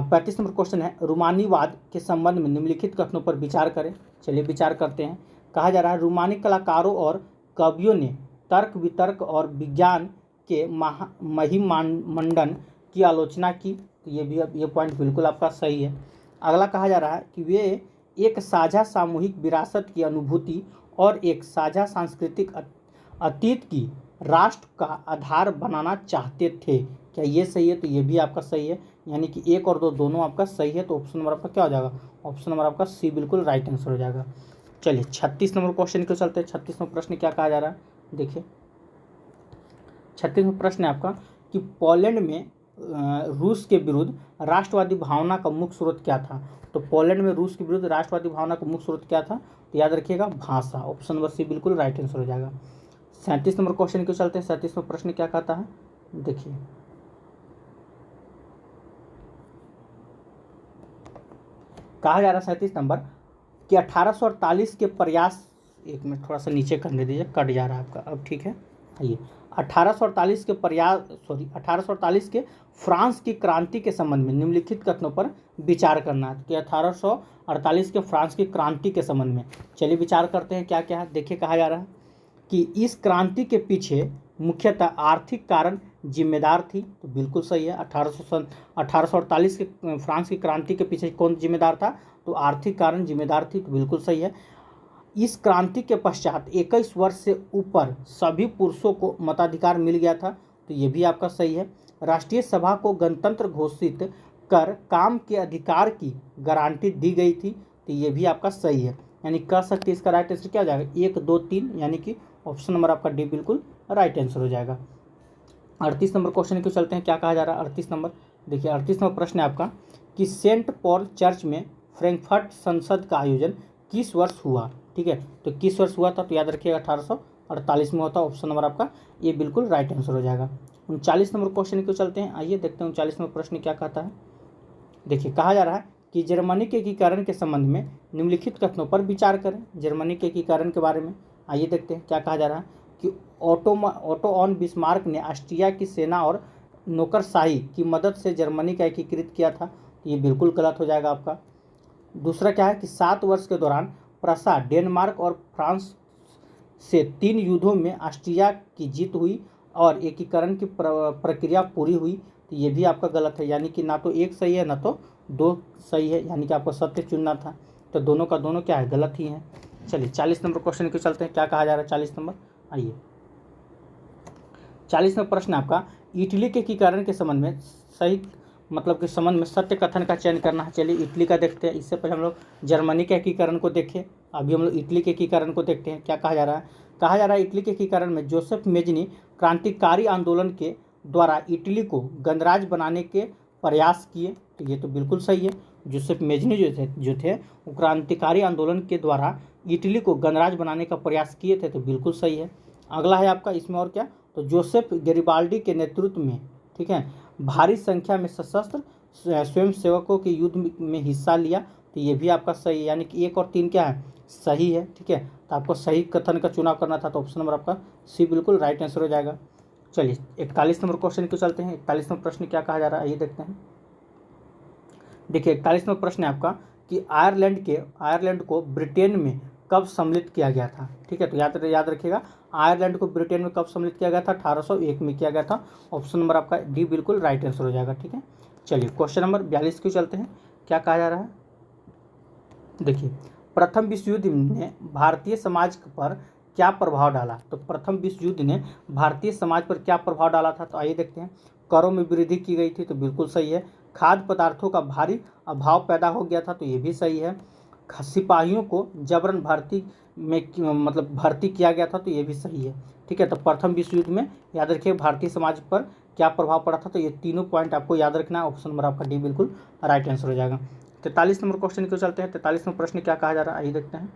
35 नंबर क्वेश्चन है, रूमानीवाद के संबंध में निम्नलिखित कथनों पर विचार करें। चलिए विचार करते हैं। कहा जा रहा है, रूमानी कलाकारों और कवियों ने तर्क वितर्क और विज्ञान के महिमांडन की आलोचना की, तो ये पॉइंट बिल्कुल आपका सही है। अगला कहा जा रहा है कि वे एक साझा सामूहिक विरासत की अनुभूति और एक साझा सांस्कृतिक अतीत की राष्ट्र का आधार बनाना चाहते थे, क्या ये सही है, तो ये भी आपका सही है। यानी कि 1 और 2 दोनों आपका सही है, तो ऑप्शन नंबर आपका क्या हो जाएगा, ऑप्शन नंबर आपका सी बिल्कुल राइट आंसर हो जाएगा। चलिए 36 नंबर क्वेश्चन को चलते हैं। 36वां प्रश्न क्या कहा जा रहा है, देखिए 36वां प्रश्न है आपका कि पोलैंड में रूस के विरुद्ध राष्ट्रवादी भावना का मुख्य स्रोत क्या था? तो पोलैंड में रूस के विरुद्ध राष्ट्रवादी भावना का मुख्य स्रोत क्या था? तो याद रखिएगा भाषा। ऑप्शन नंबर सी बिल्कुल राइट आंसर हो जाएगा। 37 नंबर क्वेश्चन क्यों चलते हैं। 37वां प्रश्न क्या कहता है, देखिए कहा जा रहा है 37 नंबर कि 1848 के प्रयास, एक मिनट थोड़ा सा नीचे करने दीजिए, कट जा रहा है आपका, अब ठीक है। आइए 1848 के प्रयास 1848 के फ्रांस की क्रांति के संबंध में निम्नलिखित कथनों पर विचार करना है कि 1848 के फ्रांस की क्रांति के संबंध में। चलिए विचार करते हैं क्या क्या है। देखिए कहा जा रहा है कि इस क्रांति के पीछे मुख्यतः आर्थिक कारण जिम्मेदार थी, तो बिल्कुल सही है। 1848 के फ्रांस की क्रांति के पीछे कौन जिम्मेदार था? तो आर्थिक कारण जिम्मेदार थी, तो बिल्कुल सही है। इस क्रांति के पश्चात 21 वर्ष से ऊपर सभी पुरुषों को मताधिकार मिल गया था, तो ये भी आपका सही है। राष्ट्रीय सभा को गणतंत्र घोषित कर काम के अधिकार की गारंटी दी गई थी, तो ये भी आपका सही है। यानी कह सकते इसका राइट आंसर क्या हो जाएगा, 1 2 3, यानी कि ऑप्शन नंबर आपका डी बिल्कुल राइट आंसर हो जाएगा। 38 नंबर क्वेश्चन क्यों चलते हैं, क्या कहा जा रहा है 38 नंबर। देखिए 38 नंबर प्रश्न है आपका कि सेंट पॉल चर्च में फ्रैंकफर्ट संसद का आयोजन किस वर्ष हुआ? ठीक है, तो किस वर्ष हुआ था? तो याद रखिएगा 1848 में होता। ऑप्शन नंबर आपका ये बिल्कुल राइट आंसर हो जाएगा। 39 नंबर क्वेश्चन क्यों चलते हैं, आइए देखते हैं 39 नंबर प्रश्न क्या कहता है। देखिए कहा जा रहा है कि जर्मनी के एकीकरण के संबंध में निम्नलिखित कथनों पर विचार करें। जर्मनी के एकीकरण के बारे में आइए देखते हैं क्या कहा जा रहा है कि ओटो ऑन बिस्मार्क ने ऑस्ट्रिया की सेना और नौकरशाही की मदद से जर्मनी का एकीकृत किया था, तो ये बिल्कुल गलत हो जाएगा आपका। दूसरा क्या है कि 7 वर्ष के दौरान प्रसा, डेनमार्क और फ्रांस से 3 युद्धों में ऑस्ट्रिया की जीत हुई और एकीकरण की प्रक्रिया पूरी हुई, तो ये भी आपका गलत है। यानी कि ना तो एक सही है ना तो 2 सही है, यानी कि आपको सत्य चुनना था, तो दोनों का दोनों क्या है, गलत ही है। चलिए 40 नंबर क्वेश्चन के चलते हैं, क्या कहा जा रहा है 40 नंबर। आइए 40 नंबर प्रश्न आपका इटली के एकीकरण के संबंध में सही मतलब के संबंध में सत्य कथन का चयन करना है। चलिए इटली का देखते हैं, इससे पहले हम लोग जर्मनी के एकीकरण को देखें, अभी हम लोग इटली के एकीकरण को देखते हैं। क्या कहा जा रहा है, कहा जा रहा है इटली के एकीकरण में जोसेफ मेजनी क्रांतिकारी आंदोलन के द्वारा इटली को गणराज्य बनाने के प्रयास किए, तो ये तो बिल्कुल सही है। जोसेफ मेजनी जो थे वो क्रांतिकारी आंदोलन के द्वारा इटली को गणराज्य बनाने का प्रयास किए थे, तो बिल्कुल सही है। अगला है आपका इसमें और क्या, तो जोसेफ गैरिबाल्डी के नेतृत्व में, ठीक है, भारी संख्या में सशस्त्र स्वयंसेवकों के युद्ध में हिस्सा लिया, तो ये भी आपका सही है। यानी कि 1 और 3 क्या है, सही है। ठीक है, तो आपको सही कथन का चुनाव करना था, तो ऑप्शन नंबर आपका सी बिल्कुल राइट आंसर हो जाएगा। चलिए 41 नंबर क्वेश्चन को चलते हैं। 41 नंबर प्रश्न क्या कहा जा रहा है, ये देखते हैं। देखिए 41 नंबर प्रश्न है आपका कि आयरलैंड को ब्रिटेन में कब सम्मिलित किया गया था। ठीक है, तो याद रखिएगा आयरलैंड को ब्रिटेन में कब सम्मिलित किया गया था, 1801 में किया गया था। ऑप्शन नंबर आपका डी बिल्कुल राइट आंसर हो जाएगा। ठीक है, चलिए क्वेश्चन नंबर 42 को चलते हैं, क्या कहा जा रहा है। देखिए प्रथम विश्व युद्ध ने भारतीय समाज पर क्या प्रभाव डाला, तो प्रथम विश्व युद्ध ने भारतीय समाज पर क्या प्रभाव डाला था, तो आइए देखते हैं। करों में वृद्धि की गई थी, तो बिल्कुल सही है। खाद्य पदार्थों का भारी अभाव पैदा हो गया था, तो ये भी सही है। सिपाहियों को जबरन भर्ती किया गया था, तो ये भी सही है। ठीक है, तो प्रथम विश्व युद्ध में याद रखिए भारतीय समाज पर क्या प्रभाव पड़ा था, तो ये तीनों पॉइंट आपको याद रखना है। ऑप्शन नंबर आपका डी बिल्कुल राइट आंसर हो जाएगा। 43 नंबर क्वेश्चन को चलते हैं। 43 नंबर प्रश्न क्या कहा जा रहा है, आइए देखते हैं।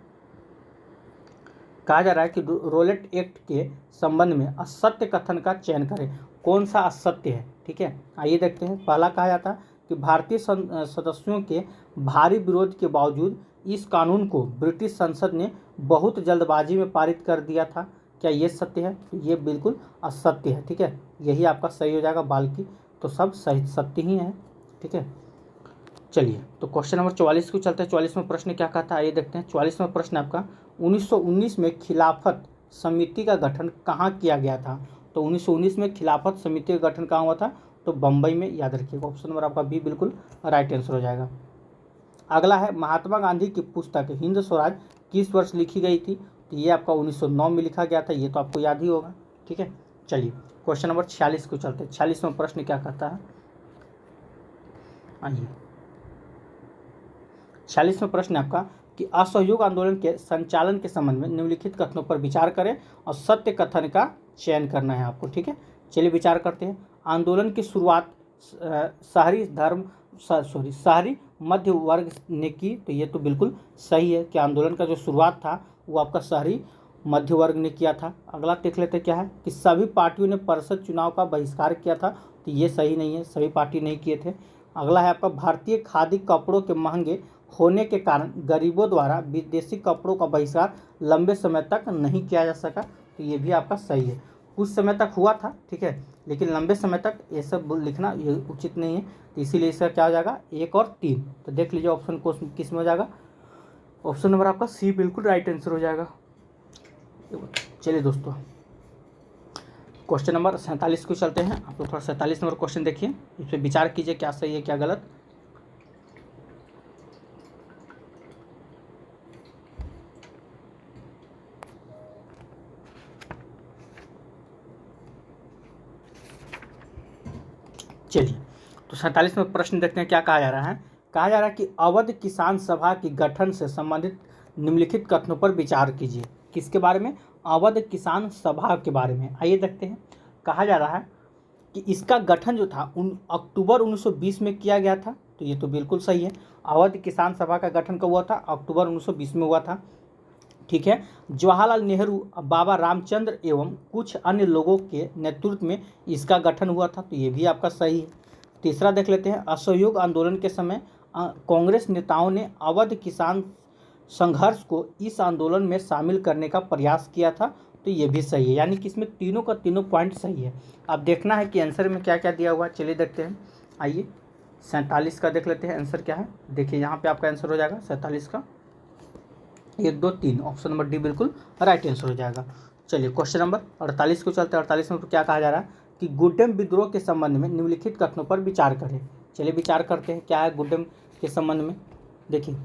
कहा जा रहा है कि रोलेट एक्ट के संबंध में असत्य कथन का चयन करें, कौन सा असत्य है। ठीक है, आइए देखते हैं। पहला कहा जाता है कि भारतीय सदस्यों के भारी विरोध के बावजूद इस कानून को ब्रिटिश संसद ने बहुत जल्दबाजी में पारित कर दिया था, क्या ये सत्य है, ये बिल्कुल असत्य है। ठीक है, यही आपका सही हो जाएगा, बाल्कि तो सब सही सत्य ही है। ठीक है, चलिए तो क्वेश्चन नंबर 44 को चलते हैं। 44वां प्रश्न क्या कहता है, आइए देखते हैं। 44वां प्रश्न आपका 1919 में खिलाफत समिति का गठन कहाँ किया गया था, तो 1919 में खिलाफत समिति का गठन कहाँ हुआ था, तो बम्बई में, याद रखिएगा। ऑप्शन नंबर आपका बी बिल्कुल राइट आंसर हो जाएगा। अगला है महात्मा गांधी की पुस्तक हिंद स्वराज किस वर्ष लिखी गई थी, तो ये आपका 1909 में लिखा गया था, ये तो आपको याद ही होगा। ठीक है, चलिए क्वेश्चन नंबर 46 को चलते हैं। 46वां प्रश्न क्या कहता है, आइए 46वां प्रश्न आपका कि असहयोग आंदोलन के संचालन के संबंध में निम्नलिखित कथनों पर विचार करें और सत्य कथन का चयन करना है आपको। ठीक है, चलिए विचार करते हैं। आंदोलन की शुरुआत शहरी धर्म शहरी मध्य वर्ग ने की, तो ये तो बिल्कुल सही है कि आंदोलन का जो शुरुआत था वो आपका शहरी मध्य वर्ग ने किया था। अगला देख लेते क्या है कि सभी पार्टियों ने परिषद चुनाव का बहिष्कार किया था, तो ये सही नहीं है, सभी पार्टी नहीं किए थे। अगला है आपका भारतीय खादी कपड़ों के महंगे होने के कारण गरीबों द्वारा विदेशी कपड़ों का बहिष्कार लंबे समय तक नहीं किया जा सका, तो ये भी आपका सही है। कुछ समय तक हुआ था, ठीक है, लेकिन लंबे समय तक ये सब लिखना ये उचित नहीं है, तो इसीलिए इसका क्या हो जाएगा 1 और 3। तो देख लीजिए ऑप्शन को किस में हो जाएगा, ऑप्शन नंबर आपका सी बिल्कुल राइट आंसर हो जाएगा। चलिए दोस्तों क्वेश्चन नंबर 47 को चलते हैं। आप लोग थोड़ा 47 नंबर क्वेश्चन देखिए, इस पर विचार कीजिए क्या सही है क्या गलत। चलिए तो 47 में प्रश्न देखते हैं क्या कहा जा रहा है। कहा जा रहा है कि अवध किसान सभा की गठन से संबंधित निम्नलिखित कथनों पर विचार कीजिए। किसके बारे में, अवध किसान सभा के बारे में। आइए देखते हैं। कहा जा रहा है कि इसका गठन जो था अक्टूबर 1920 में किया गया था, तो ये तो बिल्कुल सही है। अवध किसान सभा का गठन कब हुआ था, अक्टूबर 1920 में हुआ था, ठीक है। जवाहरलाल नेहरू, बाबा रामचंद्र एवं कुछ अन्य लोगों के नेतृत्व में इसका गठन हुआ था, तो ये भी आपका सही है। तीसरा देख लेते हैं। असहयोग आंदोलन के समय कांग्रेस नेताओं ने अवध किसान संघर्ष को इस आंदोलन में शामिल करने का प्रयास किया था, तो ये भी सही है। यानी कि इसमें तीनों का तीनों पॉइंट सही है। अब देखना है कि आंसर में क्या क्या दिया हुआ है, चलिए देखते हैं। आइए 47 का देख लेते हैं आंसर क्या है। देखिए यहाँ पे आपका आंसर हो जाएगा 47 का 1 2 3, ऑप्शन नंबर डी बिल्कुल राइट आंसर हो जाएगा। चलिए क्वेश्चन नंबर 48 को चलते हैं। 48 में क्या कहा जा रहा है कि गुड्डम विद्रोह के संबंध में निम्नलिखित कथनों पर विचार करें। चलिए विचार करते हैं क्या है गुड्डम के संबंध में। देखिए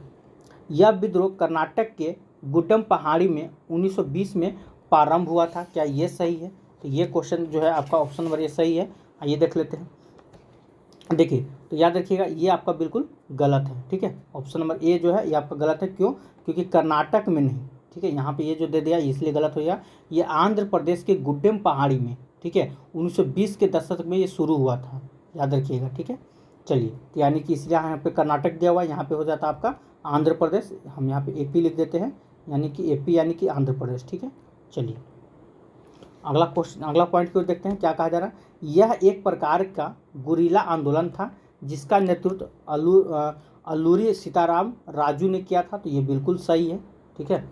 यह विद्रोह कर्नाटक के गुड्डम पहाड़ी में 1920 में प्रारंभ हुआ था, क्या ये सही है। तो ये क्वेश्चन जो है आपका ऑप्शन नंबर ये सही है। आइए देख लेते हैं। देखिए तो याद रखिएगा ये आपका बिल्कुल गलत है, ठीक है। ऑप्शन नंबर ए जो है ये आपका गलत है। क्यों, क्योंकि कर्नाटक में नहीं, ठीक है। यहाँ पे ये जो दे दिया इसलिए गलत हो गया। ये आंध्र प्रदेश के गुड्डम पहाड़ी में, ठीक है, 1920 के दशक में ये शुरू हुआ था, याद रखिएगा, ठीक है। चलिए तो यानी कि इसलिए यहाँ पे कर्नाटक दिया हुआ है, यहाँ पे हो जाता है आपका आंध्र प्रदेश। हम यहाँ पे एपी लिख देते हैं, यानी कि एपी यानी कि आंध्र प्रदेश, ठीक है। चलिए अगला क्वेश्चन, अगला पॉइंट को देखते हैं क्या कहा जा रहा है। यह एक प्रकार का गुरीला आंदोलन था जिसका नेतृत्व अल्लूरी सीताराम राजू ने किया था, तो ये बिल्कुल सही है, ठीक है।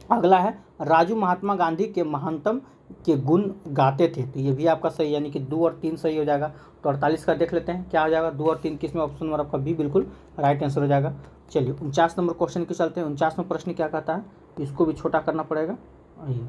अगला है राजू महात्मा गांधी के महानतम के गुण गाते थे, तो ये भी आपका सही, यानी कि 2 और 3 सही हो जाएगा। तो 48 का देख लेते हैं क्या हो जाएगा 2 और 3 किस में, ऑप्शन नंबर आपका बी बिल्कुल राइट आंसर हो जाएगा। चलिए 49 नंबर क्वेश्चन के चलते हैं। 49वां प्रश्न क्या कहता है, इसको भी छोटा करना पड़ेगा। आइए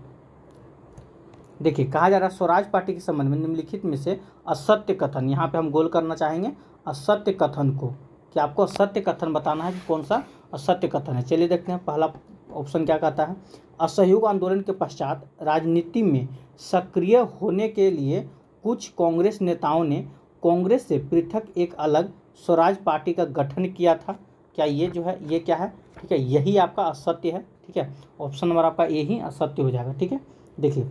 देखिए कहा जा रहा है स्वराज पार्टी के संबंध में निम्नलिखित में से असत्य कथन, यहाँ पे हम गोल करना चाहेंगे असत्य कथन को, कि आपको असत्य कथन बताना है कि कौन सा असत्य कथन है। चलिए देखते हैं पहला ऑप्शन क्या कहता है। असहयोग आंदोलन के पश्चात राजनीति में सक्रिय होने के लिए कुछ कांग्रेस नेताओं ने कांग्रेस से पृथक एक अलग स्वराज पार्टी का गठन किया था, क्या ये जो है ये क्या है, ठीक है, यही आपका असत्य है, ठीक है। ऑप्शन नंबर आपका ए ही असत्य हो जाएगा, ठीक है। देखिए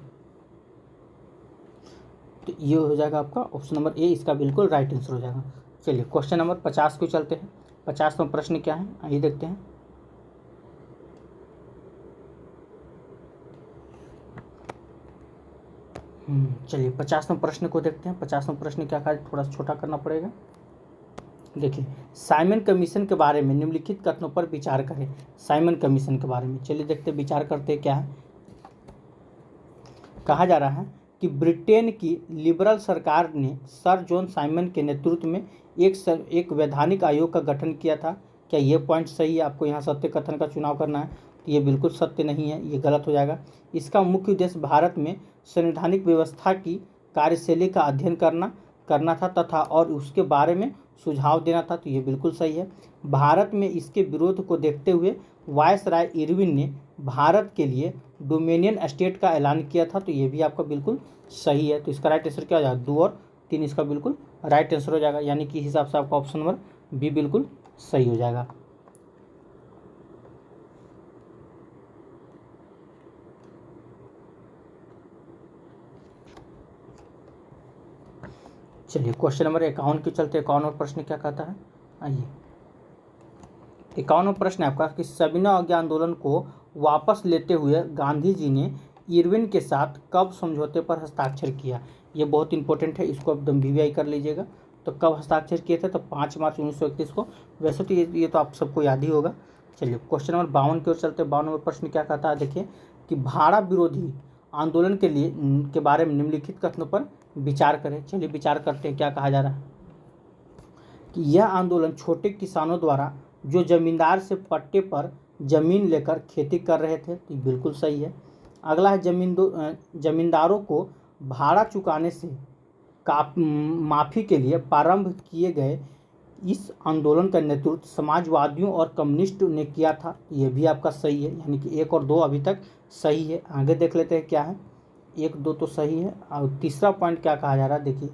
तो ये हो जाएगा आपका ऑप्शन नंबर ए, इसका बिल्कुल राइट आंसर हो जाएगा। चलिए क्वेश्चन नंबर 50 को चलते हैं। 50वां प्रश्न क्या है आइए देखते हैं। चलिए 50वां प्रश्न को देखते हैं। 50वां प्रश्न क्या कहा, थोड़ा छोटा करना पड़ेगा। देखिए साइमन कमीशन के बारे में निम्नलिखित कथनों पर विचार करें। साइमन कमीशन के बारे में चलिए देखते हैं, विचार करते हैं क्या है। कहा जा रहा है कि ब्रिटेन की लिबरल सरकार ने सर जॉन साइमन के नेतृत्व में एक वैधानिक आयोग का गठन किया था, क्या ये पॉइंट सही है। आपको यहाँ सत्य कथन का चुनाव करना है, तो ये बिल्कुल सत्य नहीं है, ये गलत हो जाएगा। इसका मुख्य उद्देश्य भारत में संवैधानिक व्यवस्था की कार्यशैली का अध्ययन करना था तथा और उसके बारे में सुझाव देना था, तो ये बिल्कुल सही है। भारत में इसके विरोध को देखते हुए वायसराय इरविन ने भारत के लिए डोमिनियन स्टेट का ऐलान किया था, तो ये भी आपका बिल्कुल सही है। तो इसका राइट आंसर क्या हो जाएगा 2 और 3, इसका बिल्कुल राइट आंसर हो जाएगा, यानी कि हिसाब से आपका ऑप्शन नंबर बी बिल्कुल सही हो जाएगा। चलिए क्वेश्चन नंबर 51 के चलते 51वां प्रश्न क्या कहता है, आइए 51वां प्रश्न है आपका कि सविनय अवज्ञा आंदोलन को वापस लेते हुए गांधी जी ने इरविन के साथ कब समझौते पर हस्ताक्षर किया। ये बहुत इंपॉर्टेंट है, इसको एकदम वीवीआई कर लीजिएगा। तो कब हस्ताक्षर किए थे, तो 5 मार्च 1931 को। वैसे तो ये तो आप सबको याद ही होगा। चलिए क्वेश्चन नंबर 52 की ओर चलते हैं। 52वां प्रश्न क्या कहता है, देखिए कि भाड़ा विरोधी आंदोलन के बारे में निम्नलिखित कथनों पर विचार करें। चलिए विचार करते हैं, क्या कहा जा रहा है कि यह आंदोलन छोटे किसानों द्वारा जो जमींदार से पट्टे पर जमीन लेकर खेती कर रहे थे, तो बिल्कुल सही है। अगला है जमींदारों को भाड़ा चुकाने से माफ़ी के लिए प्रारंभ किए गए इस आंदोलन का नेतृत्व समाजवादियों और कम्युनिस्ट ने किया था। ये भी आपका सही है, यानी कि 1 और 2 अभी तक सही है। आगे देख लेते हैं क्या है, 1 2 तो सही है। और तीसरा पॉइंट क्या कहा जा रहा है, देखिए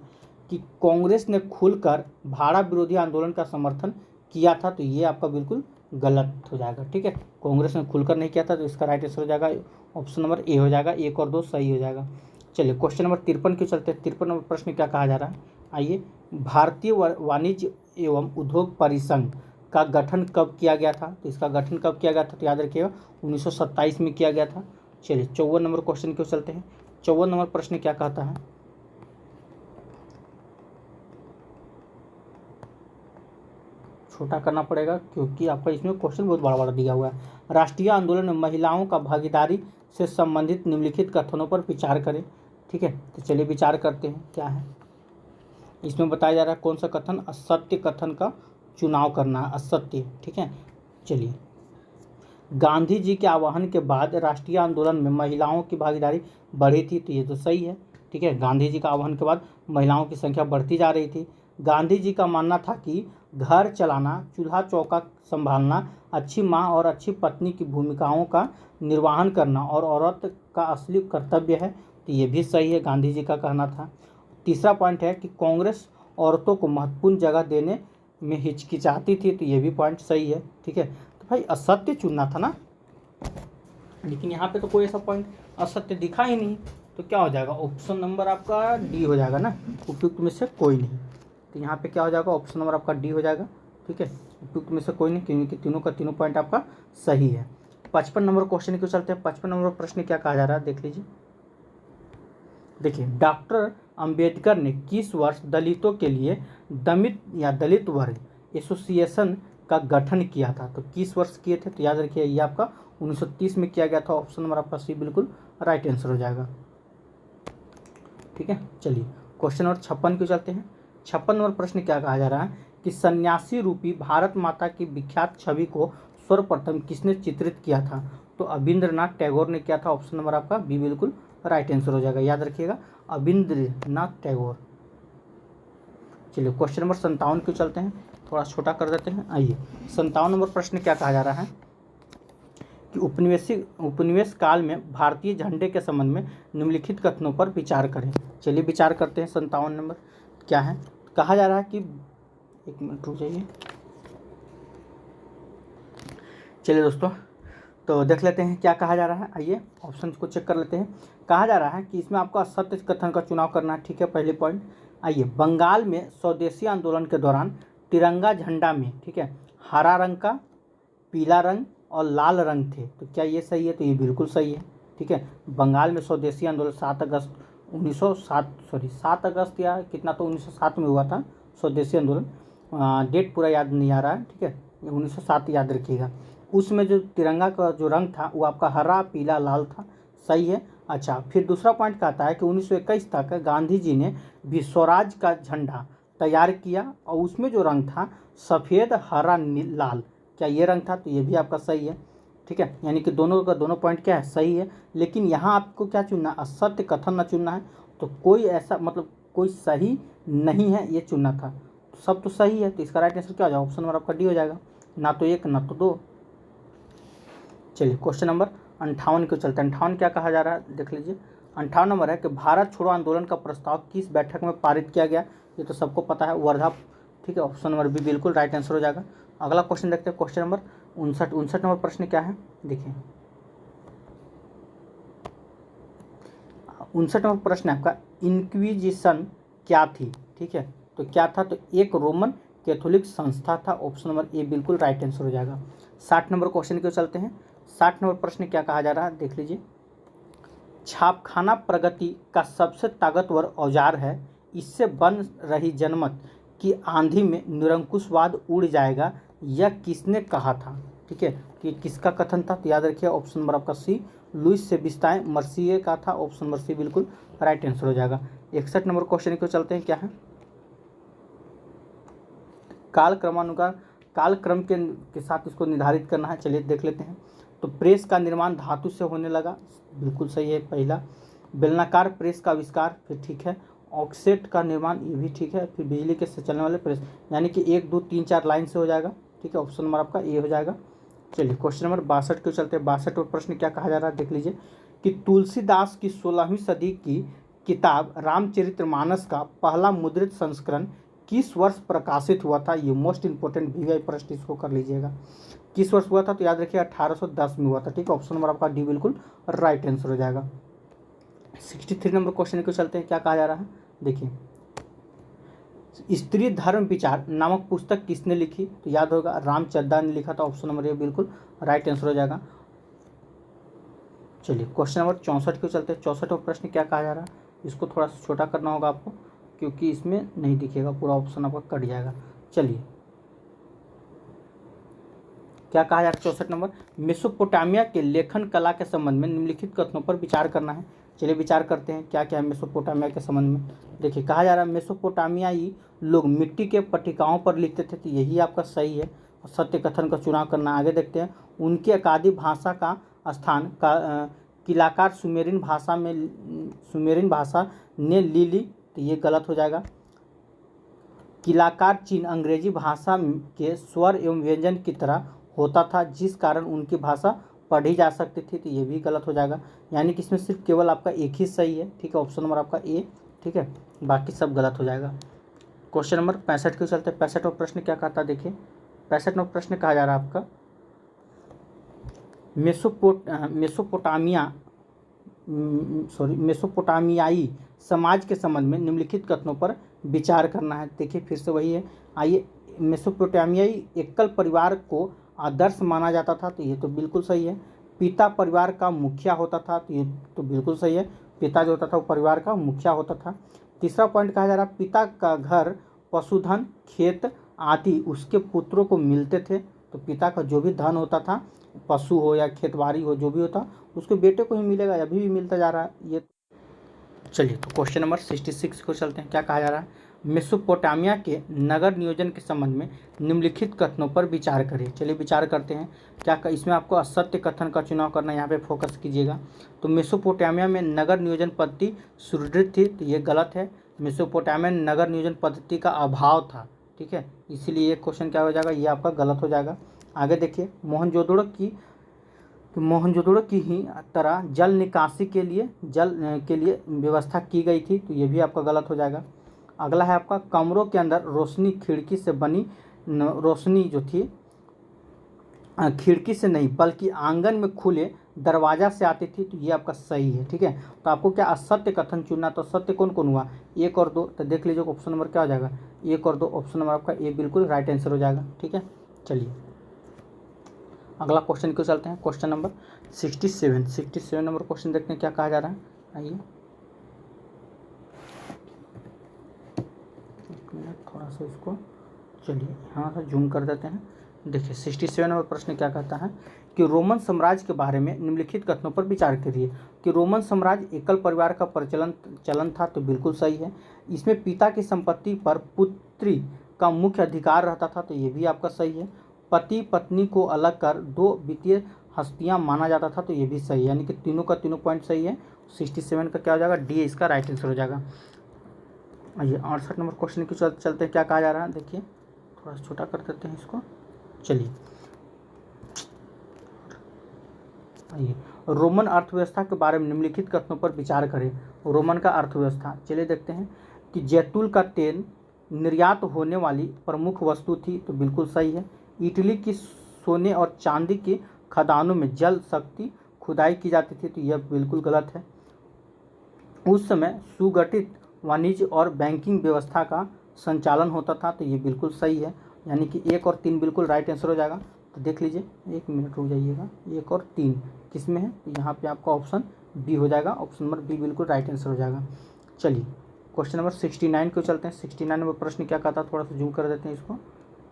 कि कांग्रेस ने खुलकर भाड़ा विरोधी आंदोलन का समर्थन किया था, तो ये आपका बिल्कुल गलत हो जाएगा। ठीक है, कांग्रेस ने खुलकर नहीं किया था, तो इसका राइट आंसर हो जाएगा ऑप्शन नंबर ए हो जाएगा। 1 और 2 सही हो जाएगा। चलिए क्वेश्चन नंबर 53 के चलते हैं। 53 नंबर प्रश्न क्या कहा जा रहा है, आइए भारतीय वाणिज्य एवं उद्योग परिसंघ का गठन कब किया गया था। तो इसका गठन कब किया गया था, तो याद रखिएगा 1927 में किया गया था। चलिए 54 नंबर क्वेश्चन क्यों चलते हैं। 54 नंबर प्रश्न क्या कहता है, छोटा करना पड़ेगा क्योंकि आपका इसमें क्वेश्चन बहुत बड़ा बड़ा दिया हुआ है। राष्ट्रीय आंदोलन में महिलाओं का भागीदारी से संबंधित निम्नलिखित कथनों पर विचार करें। ठीक है, तो चलिए विचार करते हैं क्या है। इसमें बताया जा रहा है कौन सा कथन, असत्य कथन का चुनाव करना है, असत्य। ठीक है, चलिए गांधी जी के आह्वान के बाद राष्ट्रीय आंदोलन में महिलाओं की भागीदारी बढ़ी थी, तो ये तो सही है। ठीक है, गांधी जी का आह्वान के बाद महिलाओं की संख्या बढ़ती जा रही थी। गांधी जी का मानना था कि घर चलाना, चूल्हा चौका संभालना, अच्छी माँ और अच्छी पत्नी की भूमिकाओं का निर्वहन करना और औरत का असली कर्तव्य है, तो ये भी सही है, गांधी जी का कहना था। तीसरा पॉइंट है कि कांग्रेस औरतों को महत्वपूर्ण जगह देने में हिचकिचाती थी, तो ये भी पॉइंट सही है। ठीक है, तो भाई असत्य चुनना था ना, लेकिन यहाँ पे तो कोई ऐसा पॉइंट असत्य दिखा ही नहीं, तो क्या हो जाएगा, ऑप्शन नंबर आपका डी हो जाएगा ना, उपयुक्त में से कोई नहीं। तो यहाँ पे क्या हो जाएगा, ऑप्शन नंबर आपका डी हो जाएगा। ठीक है, उपयुक्त में से कोई नहीं, क्योंकि तीनों का तीनों पॉइंट आपका सही है। 55 नंबर क्वेश्चन क्यों चलते हैं। 55 नंबर प्रश्न क्या कहा जा रहा है, देख लीजिए। देखिए डॉक्टर अंबेडकर ने किस वर्ष दलितों के लिए दलित वर्ग एसोसिएशन का गठन किया था, तो किस वर्ष किए थे, तो याद रखिए ये आपका 1930 में किया गया था। ऑप्शन नंबर आपका सी बिल्कुल राइट आंसर हो जाएगा। ठीक है, चलिए क्वेश्चन नंबर 56 क्यों चलते हैं। 56 नंबर प्रश्न क्या कहा जा रहा है कि सन्यासी रूपी भारत माता की विख्यात छवि को सर्वप्रथम किसने चित्रित किया था, तो अविंद्रनाथ टैगोर ने किया था। ऑप्शन नंबर आपका बी बिल्कुल राइट आंसर हो जाएगा, याद रखिएगा अविंद्रनाथ टैगोर। चलिए क्वेश्चन नंबर 57 क्यों चलते हैं, थोड़ा छोटा कर देते हैं। आइए 57 नंबर प्रश्न क्या कहा जा रहा है कि उपनिवेश काल में भारतीय झंडे के संबंध में निम्नलिखित कथनों पर विचार करें। चलिए विचार करते हैं। 57 नंबर क्या है, कहा जा रहा है कि, एक मिनट रुक जाइए। चलिए दोस्तों, तो देख लेते हैं क्या कहा जा रहा है। आइए ऑप्शन को चेक कर लेते हैं। कहा जा रहा है कि इसमें आपको असत्य कथन का चुनाव करना है। ठीक है, पहले पॉइंट, आइए बंगाल में स्वदेशी आंदोलन के दौरान तिरंगा झंडा में, ठीक है, हरा रंग का, पीला रंग और लाल रंग थे, तो क्या ये सही है, तो ये बिल्कुल सही है। ठीक है, बंगाल में स्वदेशी आंदोलन 7 अगस्त या कितना, तो 1907 में हुआ था स्वदेशी आंदोलन। डेट पूरा याद नहीं आ रहा है। ठीक है, 1907 याद रखिएगा। उसमें जो तिरंगा का जो रंग था वो आपका हरा, पीला, लाल था, सही है। अच्छा, फिर दूसरा पॉइंट कहता है कि 1921 तक गांधी जी ने भी स्वराज का झंडा तैयार किया और उसमें जो रंग था सफ़ेद, हरा, लाल, क्या ये रंग था, तो ये भी आपका सही है। ठीक है, यानी कि दोनों का दोनों पॉइंट क्या है, सही है। लेकिन यहाँ आपको क्या चुनना है, असत्य कथन न चुनना है। तो कोई ऐसा मतलब कोई सही नहीं है, ये चुनना था। सब तो सही है, तो इसका राइट आंसर क्या हो जाएगा, ऑप्शन नंबर आपका डी हो जाएगा, ना तो 1 ना तो 2। चलिए क्वेश्चन नंबर 58 को चलते हैं। 58 क्या कहा जा रहा है, देख लीजिए। 58 नंबर है कि भारत छोड़ो आंदोलन का प्रस्ताव किस बैठक में पारित किया गया, ये तो सबको पता है, वर्धा। ठीक है, ऑप्शन नंबर बी बिल्कुल राइट आंसर हो जाएगा। अगला क्वेश्चन देखते हैं, क्वेश्चन नंबर 59 नंबर प्रश्न क्या है, देखिए 59 नंबर प्रश्न है आपका, इंक्विजिशन क्या थी। ठीक है। तो क्या था, तो एक रोमन कैथोलिक संस्था था। ऑप्शन नंबर ए बिल्कुल राइट आंसर हो जाएगा। 60 नंबर क्वेश्चन की ओर चलते हैं। 60 नंबर प्रश्न क्या कहा जा रहा है, देख लीजिए। छापखाना प्रगति का सबसे ताकतवर औजार है, इससे बन रही जनमत की आंधी में निरंकुशवाद उड़ जाएगा, यह किसने कहा था? ठीक है, कि किसका कथन था? तो याद रखिए ऑप्शन नंबर आपका सी, लुइस सेबास्टियन मर्सिये का था। ऑप्शन नंबर सी बिल्कुल राइट आंसर हो जाएगा। 61 नंबर क्वेश्चन को चलते हैं, क्या है? काल क्रमानुसार काल क्रम के साथ इसको निर्धारित करना है। चलिए देख लेते हैं। तो प्रेस का निर्माण धातु से होने लगा, बिल्कुल सही है पहला। बेलनाकार प्रेस का आविष्कार, फिर ठीक है। ऑफसेट का निर्माण, ये भी ठीक है। फिर बिजली के से चलने वाले प्रेस, यानी कि 1 2 3 4 लाइन से हो जाएगा, ठीक है। ऑप्शन नंबर आपका ए हो जाएगा। चलिए क्वेश्चन नंबर 62 को चलते हैं। 62 प्रश्न क्या कहा जा रहा है, देख लीजिए कि तुलसीदास की 16वीं सदी की किताब रामचरितमानस का पहला मुद्रित संस्करण किस वर्ष प्रकाशित हुआ था? ये मोस्ट इंपॉर्टेंट वीआई प्रश्न, इसको कर लीजिएगा। किस वर्ष हुआ था? तो याद रखिए 1810 में हुआ था, ठीक है। ऑप्शन नंबर आपका डी बिल्कुल राइट आंसर हो जाएगा। 63 नंबर क्वेश्चन को चलते हैं। क्या कहा जा रहा है, देखिए। स्त्री धर्म विचार नामक पुस्तक किसने लिखी? तो याद होगा रामचंद्र ने लिखा था। ऑप्शन नंबर ए बिल्कुल राइट आंसर हो जाएगा। चलिए क्वेश्चन नंबर 64 को चलते हैं। 64वां प्रश्न क्या कहा जा रहा है, इसको थोड़ा सा छोटा करना होगा आपको, क्योंकि इसमें नहीं दिखेगा, पूरा ऑप्शन आपका कट जाएगा। चलिए क्या कहा जा रहा है 64 नंबर, मेसोपोटामिया के लेखन कला के संबंध में निम्नलिखित कथनों पर विचार करना है। चलिए विचार करते हैं क्या क्या है मेसोपोटामिया के संबंध में। देखिए कहा जा रहा है मेसोपोटामियाई लोग मिट्टी के पट्टिकाओं पर लिखते थे, तो यही आपका सही है। सत्य कथन का चुनाव करना। आगे देखते हैं, उनकी अकादी भाषा का स्थान का किलाकार सुमेरियन भाषा ने ले ली, तो ये गलत हो जाएगा। किलाकार चीन अंग्रेजी भाषा के स्वर एवं व्यंजन की तरह होता था, जिस कारण उनकी भाषा पढ़ी जा सकती थी, तो ये भी गलत हो जाएगा। यानी कि इसमें सिर्फ केवल आपका एक ही सही है, ठीक है। ऑप्शन नंबर आपका ए, ठीक है, बाकी सब गलत हो जाएगा। क्वेश्चन नंबर 65 के चलते हैं। 65वां प्रश्न क्या कहता है, देखिए 65वां प्रश्न कहा जा रहा है आपका मेसोपोटामियाई समाज के संबंध में निम्नलिखित कथनों पर विचार करना है। देखिए फिर से वही है, आइए। मेसोपोटामियाई एकल परिवार को आदर्श माना जाता था, तो ये तो बिल्कुल सही है। पिता परिवार का मुखिया होता था, तो ये तो बिल्कुल सही है। पिता जो होता था वो परिवार का मुखिया होता था। तीसरा पॉइंट कहा जा रहा है, पिता का घर, पशुधन, खेत आदि उसके पुत्रों को मिलते थे, तो पिता का जो भी धन होता था, पशु हो या खेतबाड़ी हो, जो भी होता उसके बेटे को ही मिलेगा, अभी भी मिलता जा रहा है ये। चलिए तो क्वेश्चन नंबर 66 को चलते हैं। क्या कहा जा रहा है, मेसोपोटामिया के नगर नियोजन के संबंध में निम्नलिखित कथनों पर विचार करें। चलिए विचार करते हैं। क्या इसमें आपको असत्य कथन का चुनाव करना है, यहाँ पे फोकस कीजिएगा। तो मेसोपोटामिया में नगर नियोजन पद्धति सुदृढ़ थी, तो ये गलत है। मेसोपोटामिया में नगर नियोजन पद्धति का अभाव था, ठीक है, इसीलिए ये क्वेश्चन क्या हो जाएगा, ये आपका गलत हो जाएगा। आगे देखिए, मोहनजोदड़ो की ही तरह जल निकासी के लिए व्यवस्था की गई थी, तो ये भी आपका गलत हो जाएगा। अगला है आपका, कमरों के अंदर रोशनी खिड़की से बनी रोशनी जो थी खिड़की से नहीं बल्कि आंगन में खुले दरवाजा से आती थी, तो ये आपका सही है, ठीक है। तो आपको क्या असत्य कथन चुनना, तो सत्य कौन कौन हुआ, 1 और 2, तो देख लीजिए ऑप्शन नंबर क्या हो जाएगा, 1 और 2। ऑप्शन नंबर आपका ए बिल्कुल राइट आंसर हो जाएगा, ठीक है। चलिए अगला क्वेश्चन क्यों चलते हैं। क्वेश्चन नंबर 67 नंबर क्वेश्चन देखते हैं क्या कहा जा रहा है। आइए थोड़ा सा इसको, चलिए यहाँ से जूम कर देते हैं। देखिए 67 नंबर प्रश्न क्या कहता है कि रोमन साम्राज्य के बारे में निम्नलिखित कथनों पर विचार करिए। कि रोमन साम्राज्य एकल परिवार का चलन था, तो बिल्कुल सही है। इसमें पिता की संपत्ति पर पुत्री का मुख्य अधिकार रहता था, तो ये भी आपका सही है। पति पत्नी को अलग कर 2 वित्तीय हस्तियां माना जाता था, तो ये भी सही है। यानी कि तीनों का तीनों पॉइंट सही है। 67 का क्या हो जाएगा, डी इसका राइट आंसर हो जाएगा। आइए 68 नंबर क्वेश्चन की चलते हैं। क्या कहा जा रहा है, देखिए थोड़ा सा छोटा कर देते हैं इसको। चलिए आइए, रोमन अर्थव्यवस्था के बारे में निम्नलिखित कथनों पर विचार करें। रोमन का अर्थव्यवस्था, चलिए देखते हैं कि जैतून का तेल निर्यात होने वाली प्रमुख वस्तु थी, तो बिल्कुल सही है। इटली की सोने और चांदी की खदानों में जल शक्ति खुदाई की जाती थी, तो यह बिल्कुल गलत है। उस समय सुगठित वाणिज्य और बैंकिंग व्यवस्था का संचालन होता था, तो ये बिल्कुल सही है, यानी कि 1 और 3 बिल्कुल राइट आंसर हो जाएगा। तो देख लीजिए, 1 मिनट रुक जाइएगा, 1 और 3 किस में है, तो यहाँ पे आपका ऑप्शन बी हो जाएगा, ऑप्शन नंबर बी बिल्कुल राइट आंसर हो जाएगा। चलिए क्वेश्चन नंबर 69 को चलते हैं। 69 नंबर प्रश्न क्या कहता है, थोड़ा सा जूम कर देते हैं इसको।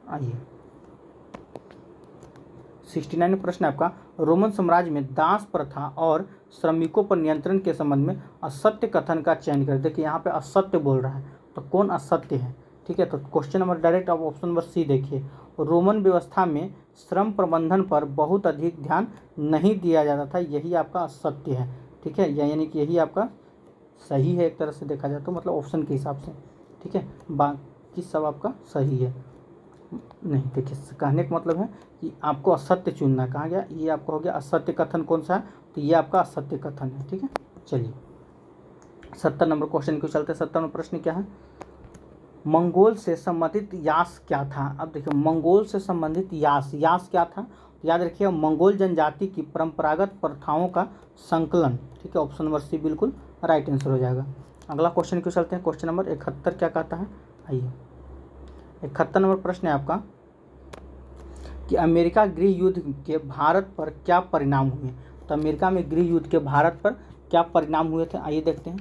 आइए 69 में प्रश्न आपका, रोमन साम्राज्य में दास प्रथा और श्रमिकों पर नियंत्रण के संबंध में असत्य कथन का चयन करें। देखिए यहाँ पे असत्य बोल रहा है, तो कौन असत्य है, ठीक है। तो क्वेश्चन नंबर डायरेक्ट आप ऑप्शन नंबर सी देखिए, रोमन व्यवस्था में श्रम प्रबंधन पर बहुत अधिक ध्यान नहीं दिया जाता था, यही आपका असत्य है, ठीक है, यानी कि यही आपका सही है एक तरह से देखा जाए तो, मतलब ऑप्शन के हिसाब से, ठीक है। बाकी सब आपका सही है। नहीं, देखिए कहने का मतलब है कि आपको असत्य चुनना, कहा गया ये आपका हो गया असत्य कथन, कौन सा है, तो ये आपका असत्य कथन है, ठीक है। चलिए 70 नंबर क्वेश्चन को चलते हैं। 70 नंबर प्रश्न क्या है, मंगोल से संबंधित यास क्या था। अब देखिए मंगोल से संबंधित यास क्या था, तो याद रखिए मंगोल जनजाति की परंपरागत प्रथाओं का संकलन, ठीक है, ऑप्शन नंबर सी बिल्कुल राइट आंसर हो जाएगा। अगला क्वेश्चन को चलते हैं। क्वेश्चन नंबर 71 क्या कहता है, आइए 71 नंबर प्रश्न है आपका कि अमेरिका गृह युद्ध के भारत पर क्या परिणाम हुए। तो अमेरिका में गृह युद्ध के भारत पर क्या परिणाम हुए थे, आइए देखते हैं।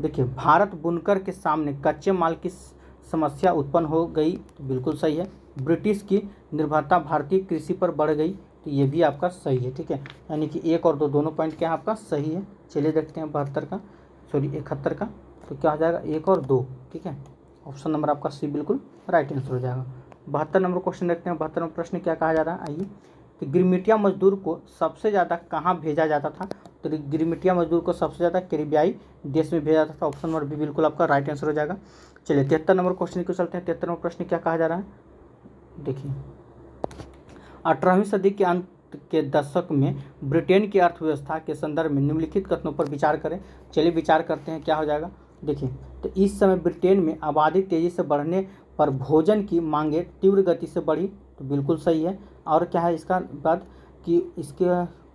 देखिए भारत बुनकर के सामने कच्चे माल की समस्या उत्पन्न हो गई, तो बिल्कुल सही है। ब्रिटिश की निर्भरता भारतीय कृषि पर बढ़ गई, तो ये भी आपका सही है, ठीक है, यानी कि 1 और 2 दोनों पॉइंट क्या है आपका सही है। चलिए देखते हैं 72 का, सॉरी 71 का, तो क्या हो जाएगा 1 और 2, ठीक है, ऑप्शन नंबर आपका सी बिल्कुल राइट आंसर हो जाएगा। 72 नंबर क्वेश्चन देखते हैं। 72 नंबर प्रश्न क्या कहा जा रहा है, आइए, तो गिरमिटिया मजदूर को सबसे ज़्यादा कहाँ भेजा जाता था। तो गिरमिटिया मजदूर को सबसे ज़्यादा कैरिबियाई देश में भेजा जाता था, ऑप्शन नंबर बी बिल्कुल आपका राइट आंसर हो जाएगा। चलिए 73 नंबर क्वेश्चन को चलते हैं। 73 नंबर प्रश्न क्या कहा जा रहा है, देखिए 18वीं सदी के अंत के दशक में ब्रिटेन की अर्थव्यवस्था के संदर्भ में निम्नलिखित कथनों पर विचार करें। चलिए विचार करते हैं, क्या हो जाएगा। देखिए तो इस समय ब्रिटेन में आबादी तेज़ी से बढ़ने पर भोजन की मांगें तीव्र गति से बढ़ी, तो बिल्कुल सही है। और क्या है इसका बाद कि इसके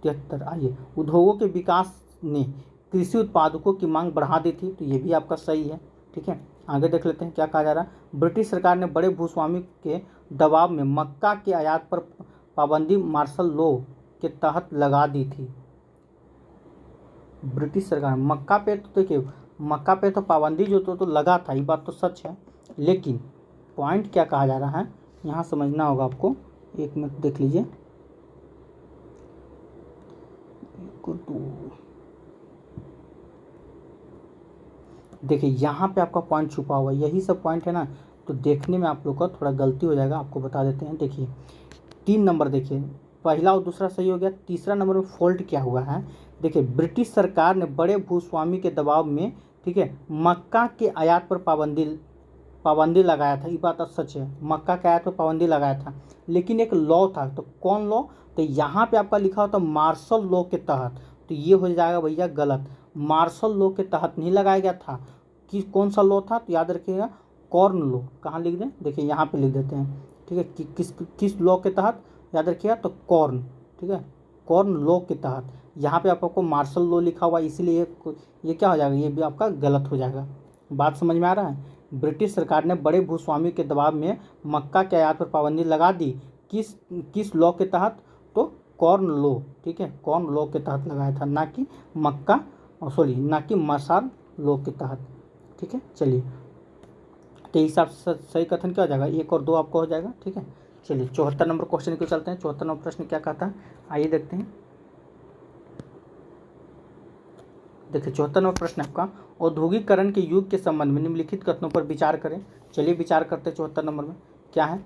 73, आइए, उद्योगों के विकास ने कृषि उत्पादकों की मांग बढ़ा दी थी, तो ये भी आपका सही है, ठीक है। आगे देख लेते हैं क्या कहा जा रहा है। ब्रिटिश सरकार ने बड़े भूस्वामी के दबाव में मक्का के आयात पर पाबंदी मार्शल लॉ के तहत लगा दी थी। ब्रिटिश सरकार मक्का पे, तो देखिए मक्का पे तो पाबंदी जो तो लगा था, ये बात तो सच है, लेकिन पॉइंट क्या कहा जा रहा है यहाँ समझना होगा आपको। 1 मिनट देख लीजिए, देखिए यहाँ पे आपका पॉइंट छुपा हुआ है, यही सब पॉइंट है ना, तो देखने में आप लोग का थोड़ा गलती हो जाएगा, आपको बता देते हैं। देखिए 3 नंबर, देखिए पहला और दूसरा सही हो गया, तीसरा नंबर में फॉल्ट क्या हुआ है। देखिए ब्रिटिश सरकार ने बड़े भूस्वामी के दबाव में, ठीक है, मक्का के आयात पर पाबंदी लगाया था, ये बात सच है, मक्का के आयात पर पाबंदी लगाया था, लेकिन एक लॉ था, तो कौन लॉ, तो यहाँ पे आपका लिखा होता मार्शल लॉ के तहत, तो ये हो जाएगा भैया गलत। मार्शल लॉ के तहत नहीं लगाया गया था, कि कौन सा लॉ था, तो याद रखिएगा कॉर्न लॉ। कहाँ लिख दें, देखिए यहाँ पे लिख देते हैं, ठीक है, कि किस लॉ के तहत, याद रखिएगा तो कॉर्न, ठीक है, कॉर्न लॉ के तहत। यहाँ पे आपको मार्शल लॉ लिखा हुआ, इसीलिए ये क्या हो जाएगा, ये भी आपका गलत हो जाएगा। बात समझ में आ रहा है। ब्रिटिश सरकार ने बड़े भूस्वामी के दबाव में मक्का के आयात पर पाबंदी लगा दी, किस लॉ के तहत, तो कॉर्न लॉ, ठीक है, कॉर्न लॉ के तहत लगाया था, ना कि ना कि मसाल लॉ के तहत, ठीक है। चलिए तो हिसाब से सही कथन क्या हो जाएगा, 1 और 2 आपको हो जाएगा, ठीक है। चलिए 74 नंबर क्वेश्चन को चलते हैं। 74 नंबर प्रश्न क्या कहता है, आइए देखते हैं। देखिए 74 नंबर प्रश्न आपका, औद्योगिकरण के युग के संबंध में निम्नलिखित कथनों पर विचार करें। चलिए विचार करते हैं। 74 नंबर में क्या है,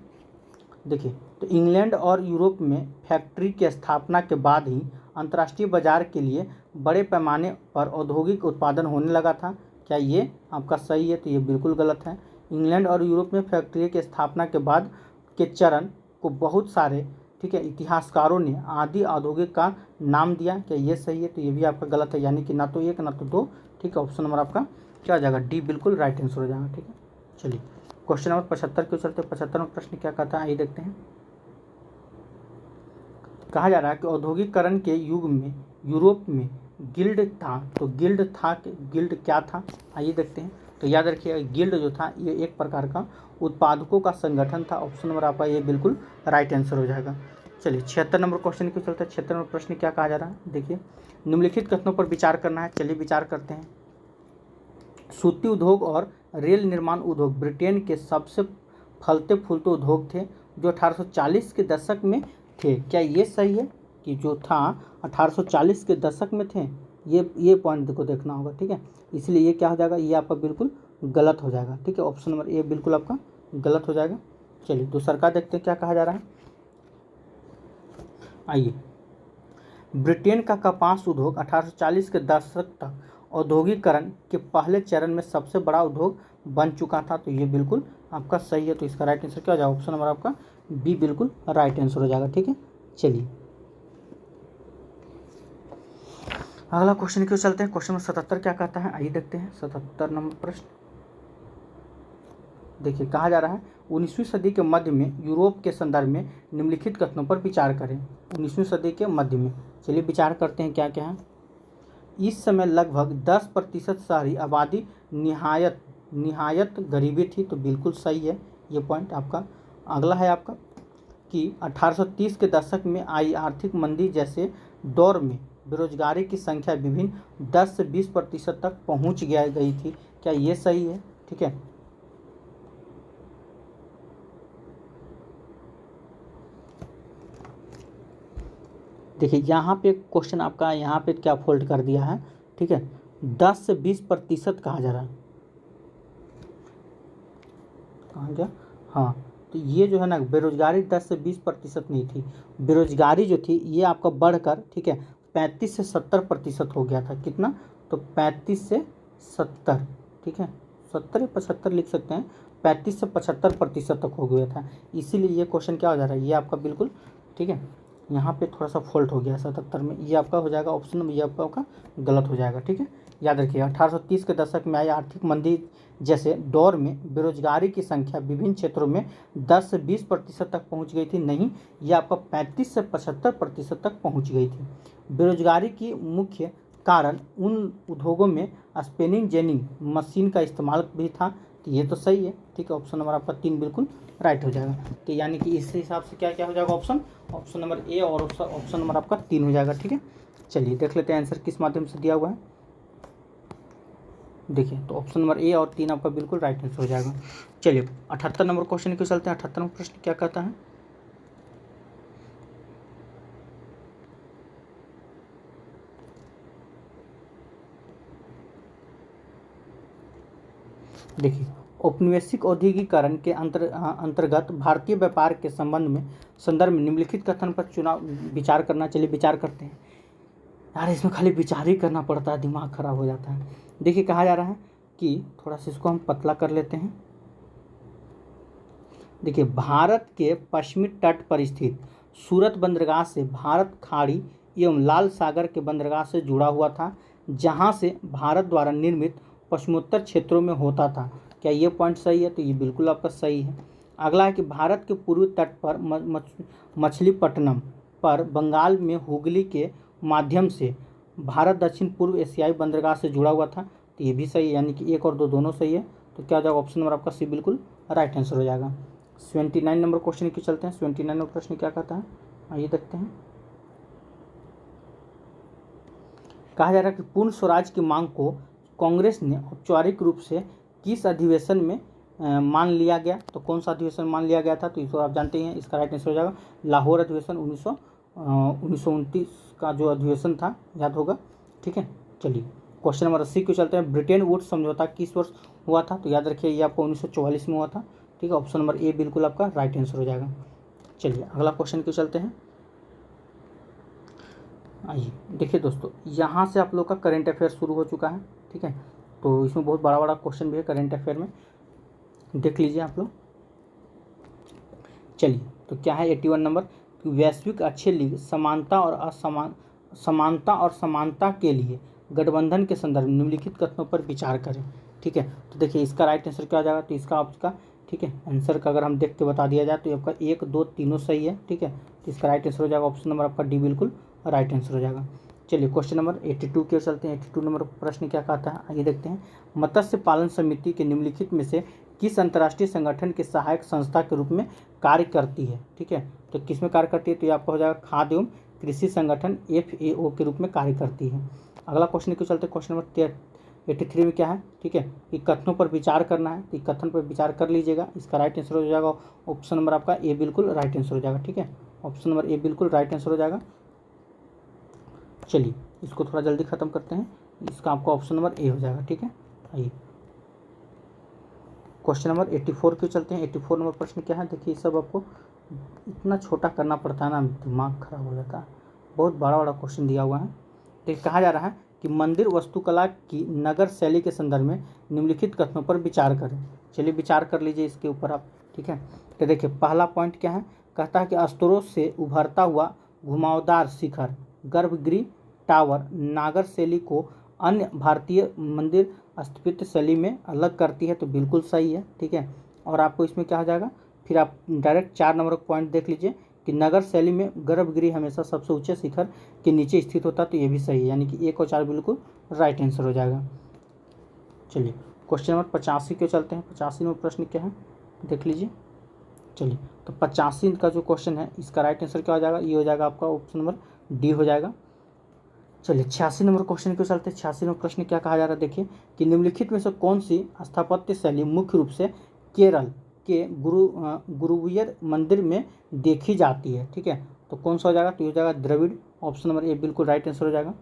देखिए तो इंग्लैंड और यूरोप में फैक्ट्री की स्थापना के बाद ही अंतर्राष्ट्रीय बाजार के लिए बड़े पैमाने पर औद्योगिक उत्पादन होने लगा था, क्या ये आपका सही है, तो ये बिल्कुल गलत है। इंग्लैंड और यूरोप में फैक्ट्री की स्थापना के बाद के चरण को बहुत सारे, ठीक है, इतिहासकारों ने आदि औद्योगिक का नाम दिया, क्या ये सही है, तो ये भी आपका गलत है, यानी कि ना तो 1 ना तो 2, ठीक है, ऑप्शन नंबर आपका क्या हो जाएगा, डी बिल्कुल राइट आंसर हो जाएगा, ठीक है। चलिए क्वेश्चन नंबर 75 के चलते। 75 में प्रश्न क्या कहता है, आइए देखते हैं। कहा जा रहा है कि औद्योगिकरण के युग में यूरोप में गिल्ड था, तो गिल्ड क्या था, आइए देखते हैं। तो याद रखिए गिल्ड जो था ये एक प्रकार का उत्पादकों का संगठन था। ऑप्शन नंबर आपका ये बिल्कुल राइट आंसर हो जाएगा। चलिए 76 नंबर क्वेश्चन क्यों चलता है। 76 नंबर प्रश्न क्या कहा जा रहा है, देखिए निम्नलिखित कथनों पर विचार करना है। चलिए विचार करते हैं। सूती उद्योग और रेल निर्माण उद्योग ब्रिटेन के सबसे फलते फूलते उद्योग थे जो 1840 के दशक में थे। क्या ये सही है कि जो था 1840 के दशक में थे? ये पॉइंट को देखना होगा, ठीक है। इसलिए ये क्या हो जाएगा, ये आपका बिल्कुल गलत हो जाएगा, ठीक है। ऑप्शन नंबर ए बिल्कुल आपका गलत हो जाएगा। चलिए दूसरा का देखते हैं क्या कहा जा रहा है। आइए, ब्रिटेन का कपास उद्योग 1840 के दशक तक औद्योगिकरण के पहले चरण में सबसे बड़ा उद्योग बन चुका था। तो ये बिल्कुल आपका सही है। तो इसका राइट आंसर क्या हो जाएगा, ऑप्शन नंबर आपका बी बिल्कुल राइट आंसर हो जाएगा, ठीक है। चलिए अगला क्वेश्चन क्यों चलते हैं। क्वेश्चन नंबर 77 क्या कहता है, आइए देखते हैं 77 नंबर प्रश्न। देखिए कहा जा रहा है 19वीं सदी के मध्य में यूरोप के संदर्भ में निम्नलिखित कथनों पर विचार करें। 19वीं सदी के मध्य में, चलिए विचार करते हैं क्या क्या है। इस समय लगभग 10% शहरी आबादी निहायत गरीबी थी। तो बिल्कुल सही है ये पॉइंट आपका। अगला है आपका कि 1830 के दशक में आई आर्थिक मंदी जैसे दौर में बेरोजगारी की संख्या विभिन्न 10 से 20% तक पहुंच गई थी। क्या ये सही है, ठीक है। देखिए यहाँ पे क्वेश्चन आपका यहाँ पे क्या फोल्ड कर दिया है, ठीक है। 10 से 20% कहा जा रहा है, कहा गया, हाँ। तो ये जो है ना बेरोजगारी 10 से 20% नहीं थी, बेरोजगारी जो थी ये आपका बढ़कर, ठीक है, 35 से 70% हो गया था। कितना, तो 35 से 70, ठीक है, 70 या 75 लिख सकते हैं, 35 से 75% तक हो गया था। इसीलिए ये क्वेश्चन क्या हो जा रहा है, ये आपका बिल्कुल, ठीक है, यहाँ पे थोड़ा सा फॉल्ट हो गया 77 में, ये आपका हो जाएगा ऑप्शन में, ये आपका गलत हो जाएगा, ठीक है। याद रखिए 1830 के दशक में आई आर्थिक मंदी जैसे दौर में बेरोजगारी की संख्या विभिन्न क्षेत्रों में 10 से 20% तक पहुंच गई थी। नहीं, ये आपका 35 से 75% तक पहुंच गई थी। बेरोजगारी की मुख्य कारण उन उद्योगों में स्पिनिंग जेनिंग मशीन का इस्तेमाल भी था। तो ये तो सही है, ठीक है। ऑप्शन नंबर आपका 3 बिल्कुल राइट हो जाएगा। तो यानी कि इस हिसाब से क्या क्या हो जाएगा, ऑप्शन नंबर ए और ऑप्शन नंबर आपका 3 हो जाएगा, ठीक है। चलिए देख लेते हैं आंसर किस माध्यम से दिया हुआ है। देखिए तो ऑप्शन नंबर ए और 3 आपका बिल्कुल राइट आंसर हो जाएगा। चलिए 78 नंबर क्वेश्चन क्यों चलते हैं। 78 नंबर प्रश्न क्या कहता है, देखिए औपनिवेशिक औद्योगिकरण के अंतर्गत भारतीय व्यापार के संदर्भ में निम्नलिखित कथन पर चुनाव विचार करना। चलिए विचार करते हैं। यार इसमें खाली विचार ही करना पड़ता है, दिमाग खराब हो जाता है। देखिए कहा जा रहा है कि थोड़ा सा इसको हम पतला कर लेते हैं। देखिए भारत के पश्चिमी तट पर स्थित सूरत बंदरगाह से भारत खाड़ी एवं लाल सागर के बंदरगाह से जुड़ा हुआ था, जहां से भारत द्वारा निर्मित पश्चिमोत्तर क्षेत्रों में होता था। क्या ये पॉइंट सही है, तो ये बिल्कुल आपका सही है। अगला है कि भारत के पूर्वी तट पर मछलीपट्टनम पर बंगाल में हुगली के माध्यम से भारत दक्षिण पूर्व एशियाई बंदरगाह से जुड़ा हुआ था। तो ये भी सही है, यानी कि 1 और 2 दोनों सही है। तो क्या हो जाएगा, ऑप्शन नंबर आपका सी बिल्कुल राइट आंसर हो जाएगा। 79 नंबर क्वेश्चन की चलते हैं। 79 नंबर प्रश्न क्या कहता है, आइए देखते हैं। कहा जा रहा है कि पूर्ण स्वराज की मांग को कांग्रेस ने औपचारिक रूप से किस अधिवेशन में मान लिया गया। तो कौन सा अधिवेशन मान लिया गया था, तो इसको आप जानते हैं। इसका राइट आंसर हो जाएगा लाहौर अधिवेशन 1929 का जो अधिवेशन था, याद होगा, ठीक है। चलिए क्वेश्चन नंबर 80 को चलते हैं। ब्रिटेन वुड्स समझौता किस वर्ष हुआ था, तो याद रखिए ये आपको 1944 में हुआ था, ठीक है। ऑप्शन नंबर ए बिल्कुल आपका राइट आंसर हो जाएगा। चलिए अगला क्वेश्चन क्यों चलते हैं। आइए देखिए दोस्तों, यहाँ से आप लोग का करेंट अफेयर शुरू हो चुका है, ठीक है। तो इसमें बहुत बड़ा बड़ा क्वेश्चन भी है करेंट अफेयर में, देख लीजिए आप लोग। चलिए तो क्या है 81 नंबर, वैश्विक अच्छे लीग समानता और समानता के लिए गठबंधन के संदर्भ में निम्नलिखित कथनों पर विचार करें, ठीक है। तो देखिए इसका राइट आंसर क्या हो जाएगा, तो इसका आपका, ठीक है, आंसर का अगर हम देख के बता दिया जाए तो आपका 1, 2, तीनों सही है, ठीक है। तो इसका राइट आंसर हो जाएगा ऑप्शन नंबर आपका डी बिल्कुल राइट आंसर हो जाएगा। चलिए क्वेश्चन नंबर 82 की ओर चलते हैं। 82 नंबर प्रश्न क्या कहता है, आइए देखते हैं। मत्स्य पालन समिति के निम्नलिखित में से किस अंतर्राष्ट्रीय संगठन के सहायक संस्था के रूप में कार्य करती है? ठीक है, तो किस में कार्य करती है? तो ये आपका हो जाएगा खाद्य एवं कृषि संगठन FAO के रूप में कार्य करती है। अगला क्वेश्चन की चलते हैं। क्वेश्चन नंबर 83 में क्या है? ठीक है, कि कथनों पर विचार करना है, तो कथन पर विचार कर लीजिएगा। इसका राइट आंसर हो जाएगा ऑप्शन नंबर आपका ए, बिल्कुल राइट आंसर हो जाएगा। ठीक है, ऑप्शन नंबर ए बिल्कुल राइट आंसर हो जाएगा। चलिए इसको थोड़ा जल्दी ख़त्म करते हैं, इसका आपका ऑप्शन नंबर ए हो जाएगा। ठीक है, आइए क्वेश्चन नंबर 84 के चलते हैं। 84 नंबर प्रश्न क्या है? देखिए सब आपको इतना छोटा करना पड़ता है ना, दिमाग खराब हो जाता है। बहुत बड़ा बड़ा क्वेश्चन दिया हुआ है। तो कहा जा रहा है कि मंदिर वास्तुकला की नगर शैली के संदर्भ में निम्नलिखित कथनों पर विचार करें। चलिए विचार कर लीजिए इसके ऊपर आप। ठीक है, तो देखिए पहला पॉइंट क्या है? कहता है कि स्तरों से उभरता हुआ घुमावदार शिखर गर्भगृह टावर नागर शैली को अन्य भारतीय मंदिर स्थापत्य शैली में अलग करती है, तो बिल्कुल सही है। ठीक है, और आपको इसमें क्या हो जाएगा, फिर आप डायरेक्ट 4 नंबर का पॉइंट देख लीजिए कि नगर शैली में गर्भगृह हमेशा सबसे ऊंचे शिखर के नीचे स्थित होता है, तो ये भी सही है, यानी कि 1 और 4 बिल्कुल राइट आंसर हो जाएगा। चलिए क्वेश्चन नंबर 85 के चलते हैं। 85 में प्रश्न क्या है देख लीजिए। चलिए तो 85 का जो क्वेश्चन है इसका राइट आंसर क्या हो जाएगा? ये हो जाएगा आपका ऑप्शन नंबर डी हो जाएगा। चलिए 86 नंबर क्वेश्चन के चलते। 86 नंबर प्रश्न क्या कहा जा रहा है? देखिए कि निम्नलिखित में से कौन सी स्थापत्य शैली मुख्य रूप से केरल के गुरुवायूर मंदिर में देखी जाती है? ठीक है, तो कौन सा हो जाएगा? तो ये हो जाएगा द्रविड़, ऑप्शन नंबर ए बिल्कुल राइट आंसर हो जाएगा।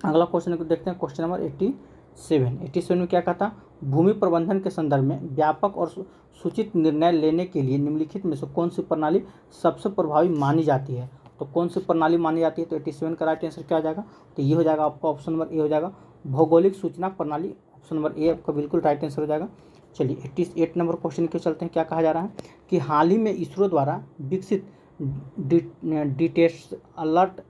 अगला क्वेश्चन को देखते हैं, क्वेश्चन नंबर 87 में क्या कहता? भूमि प्रबंधन के संदर्भ में व्यापक और सूचित निर्णय लेने के लिए निम्नलिखित में से कौन सी प्रणाली सबसे प्रभावी मानी जाती है? तो कौन सी प्रणाली मानी जाती है? तो 87 का राइट आंसर क्या हो जाएगा? तो ये हो जाएगा आपका ऑप्शन नंबर ए हो जाएगा भौगोलिक सूचना प्रणाली, ऑप्शन नंबर ए आपका बिल्कुल राइट आंसर हो जाएगा। चलिए 88 नंबर क्वेश्चन के चलते हैं। क्या कहा जा रहा है कि हाल ही में इसरो द्वारा विकसित डिटेक्ट अलर्ट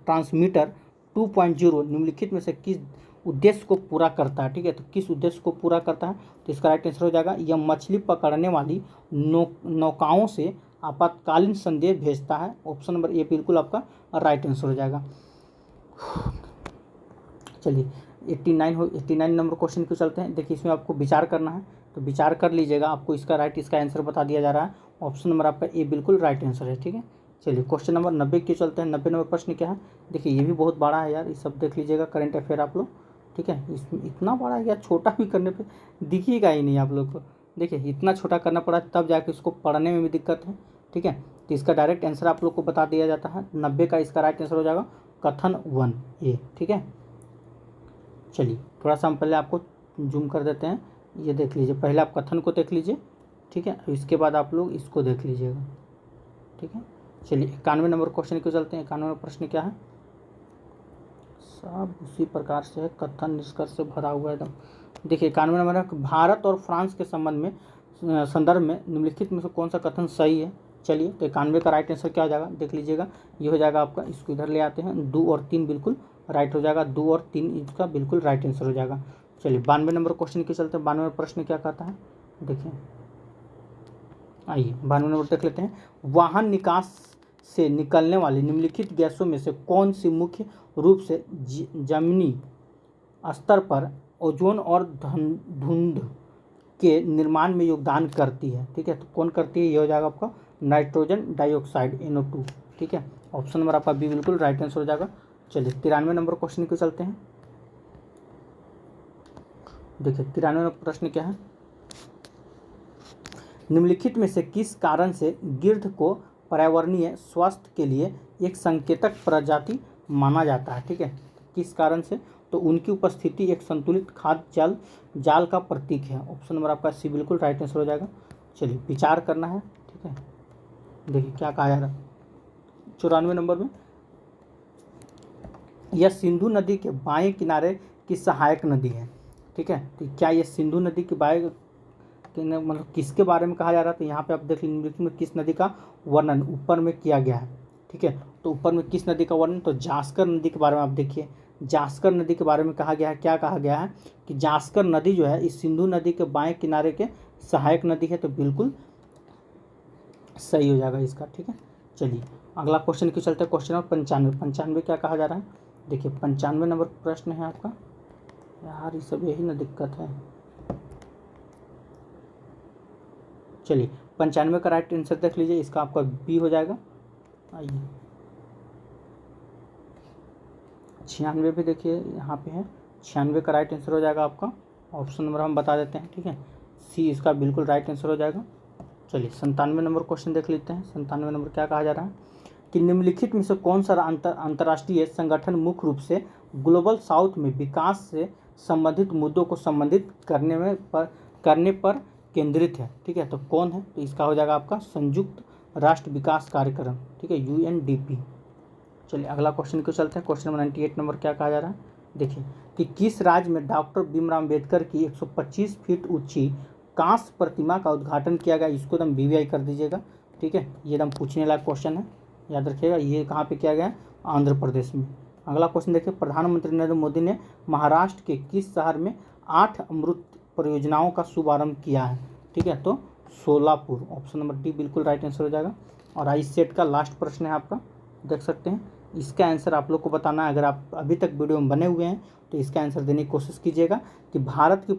ट्रांसमीटर 2.0 निम्नलिखित में से किस उद्देश्य को पूरा करता है? ठीक है, तो किस उद्देश्य को पूरा करता है? तो इसका राइट आंसर हो जाएगा यह मछली पकड़ने वाली नौकाओं से आपातकालीन संदेश भेजता है, ऑप्शन नंबर ए बिल्कुल आपका राइट आंसर हो जाएगा। चलिए 89 नंबर क्वेश्चन को चलते हैं। देखिए इसमें आपको विचार करना है, तो विचार कर लीजिएगा। आपको इसका आंसर बता दिया जा रहा है, ऑप्शन नंबर आपका ए बिल्कुल राइट आंसर है। ठीक है, चलिए क्वेश्चन नंबर 90 के चलते हैं। 90 नंबर प्रश्न क्या है? देखिए ये भी बहुत बड़ा है यार, ये सब देख लीजिएगा करंट अफेयर आप लोग। ठीक है, इसमें इतना बड़ा है यार, छोटा भी करने पे दिखेगा ही नहीं आप लोग को। देखिए इतना छोटा करना पड़ा तब जाके इसको पढ़ने में भी दिक्कत है। ठीक है, तो इसका डायरेक्ट आंसर आप लोग को बता दिया जाता है। 90 का इसका राइट आंसर हो जाएगा कथन 1A। ठीक है, चलिए थोड़ा सा हम पहले आपको जूम कर देते हैं, ये देख लीजिए। पहले आप कथन को देख लीजिए, ठीक है, इसके बाद आप लोग इसको देख लीजिएगा। ठीक है, चलिए 91 नंबर क्वेश्चन को चलते हैं। 91 प्रश्न क्या है? सब उसी प्रकार से है, कथन निष्कर्ष से भरा हुआ है एकदम। देखिए 91 नंबर है, भारत और फ्रांस के संदर्भ में निम्नलिखित में से कौन सा कथन सही है? चलिए तो 91 का राइट आंसर क्या हो जाएगा देख लीजिएगा। ये हो जाएगा आपका, इसको इधर ले आते हैं, 2 और 3 बिल्कुल राइट हो जाएगा। 2 और 3 इसका बिल्कुल राइट आंसर हो जाएगा। चलिए 92 नंबर क्वेश्चन के चलते हैं। 92 प्रश्न क्या कहता है देखिए, आइए 92 नंबर देख लेते हैं। वाहन निकास से निकलने वाली निम्नलिखित गैसों में से कौन सी मुख्य रूप से जमीनी स्तर पर ओजोन और धुंध के निर्माण में योगदान करती है? ठीक है, तो कौन करती है? ये हो जाएगा आपका नाइट्रोजन डाइऑक्साइड NO2। ठीक है, ऑप्शन नंबर आपका बी बिल्कुल राइट आंसर हो जाएगा। चलिए 93 नंबर क्वेश्चन को चलते हैं। देखिए 93 नंबर प्रश्न क्या है? निम्नलिखित में से किस कारण से गिद्ध को पर्यावरणीय स्वास्थ्य के लिए एक संकेतक प्रजाति माना जाता है? ठीक है, किस कारण से? तो उनकी उपस्थिति एक संतुलित खाद्य जाल का प्रतीक है, ऑप्शन नंबर आपका सी बिल्कुल राइट आंसर हो जाएगा। चलिए विचार करना है। ठीक है, देखिए क्या कहा जा रहा है 94 नंबर में, यह सिंधु नदी के बाएं किनारे की सहायक नदी है। ठीक है, तो क्या ये सिंधु नदी के बाएं मतलब किसके बारे में कहा जा रहा था? तो यहाँ पे आप देख लीजिए किस नदी का वर्णन ऊपर में किया गया है। ठीक है, तो ऊपर में किस नदी का वर्णन? तो जास्कर नदी के बारे में आप देखिए। जास्कर नदी के बारे में कहा गया है, क्या कहा गया है कि जास्कर नदी जो है इस सिंधु नदी के बाएं किनारे के सहायक नदी है, तो बिल्कुल सही हो जाएगा इसका। ठीक है, चलिए अगला क्वेश्चन क्यों चलते हैं, क्वेश्चन नंबर 95। 95 क्या कहा जा रहा है, देखिए 95 नंबर प्रश्न है आपका, यार ये सब यही ना दिक्कत है। चलिए 95 का राइट आंसर देख लीजिए, इसका आपका बी हो जाएगा। आइए 96 भी देखिए यहाँ पे है, 96 का राइट आंसर हो जाएगा आपका, ऑप्शन नंबर हम बता देते हैं, ठीक है, सी इसका बिल्कुल राइट आंसर हो जाएगा। चलिए 97 नंबर क्वेश्चन देख लेते हैं। 97 नंबर क्या कहा जा रहा है कि निम्नलिखित में से कौन सा अंतर्राष्ट्रीय संगठन मुख्य रूप से ग्लोबल साउथ में विकास से संबंधित मुद्दों को संबंधित करने पर केंद्रित है, ठीक है, तो कौन है, तो इसका हो जाएगा आपका संयुक्त राष्ट्र विकास कार्यक्रम, ठीक है, UNDP। चलिए अगला क्वेश्चन को चलते हैं। क्वेश्चन नंबर 98 नंबर क्या कहा जा रहा है, देखिए कि किस राज्य में डॉक्टर भीमराव अम्बेडकर की 125 फीट ऊंची कांस्य प्रतिमा का उद्घाटन किया गया, इसको एकदम BBI कर दीजिएगा, ठीक है, ये एकदम पूछने लायक क्वेश्चन है, याद रखिएगा, ये कहाँ पे किया गया है, आंध्र प्रदेश में। अगला क्वेश्चन देखिए, प्रधानमंत्री नरेंद्र मोदी ने महाराष्ट्र के किस शहर में 8 अमृत परियोजनाओं का शुभारंभ किया है, ठीक है, तो सोलापुर, ऑप्शन नंबर डी बिल्कुल राइट आंसर हो जाएगा। और आई सेट का लास्ट प्रश्न है आपका, देख सकते हैं, इसका आंसर आप लोग को बताना है। अगर आप अभी तक वीडियो में बने हुए हैं तो इसका आंसर देने की कोशिश कीजिएगा कि भारत की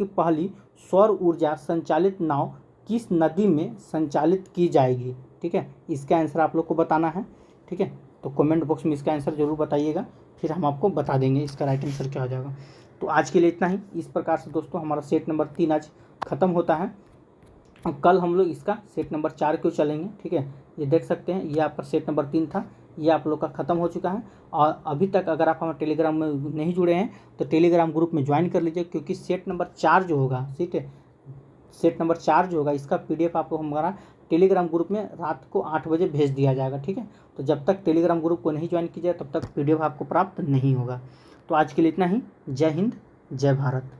पहली सौर ऊर्जा संचालित नाव किस नदी में संचालित की जाएगी, ठीक है, इसका आंसर आप लोग को बताना है, ठीक है, तो कमेंट बॉक्स में इसका आंसर जरूर बताइएगा, फिर हम आपको बता देंगे इसका राइट आंसर क्या हो जाएगा। तो आज के लिए इतना ही। इस प्रकार से दोस्तों हमारा सेट नंबर 3 आज ख़त्म होता है। कल हम लोग इसका सेट नंबर 4 क्यों चलेंगे, ठीक है, ये देख सकते हैं, ये आपका सेट नंबर 3 था, ये आप लोग का ख़त्म हो चुका है। और अभी तक अगर आप हमारे टेलीग्राम में नहीं जुड़े हैं तो टेलीग्राम ग्रुप में ज्वाइन कर लीजिए, क्योंकि सेट नंबर 4 जो होगा, ठीक है, सेट नंबर 4 जो होगा इसका PDF आपको हमारा टेलीग्राम ग्रुप में रात को 8 बजे भेज दिया जाएगा, ठीक है, तो जब तक टेलीग्राम ग्रुप को नहीं ज्वाइन कीजिए तब तक PDF आपको प्राप्त नहीं होगा। तो आज के लिए इतना ही। जय हिंद, जय भारत।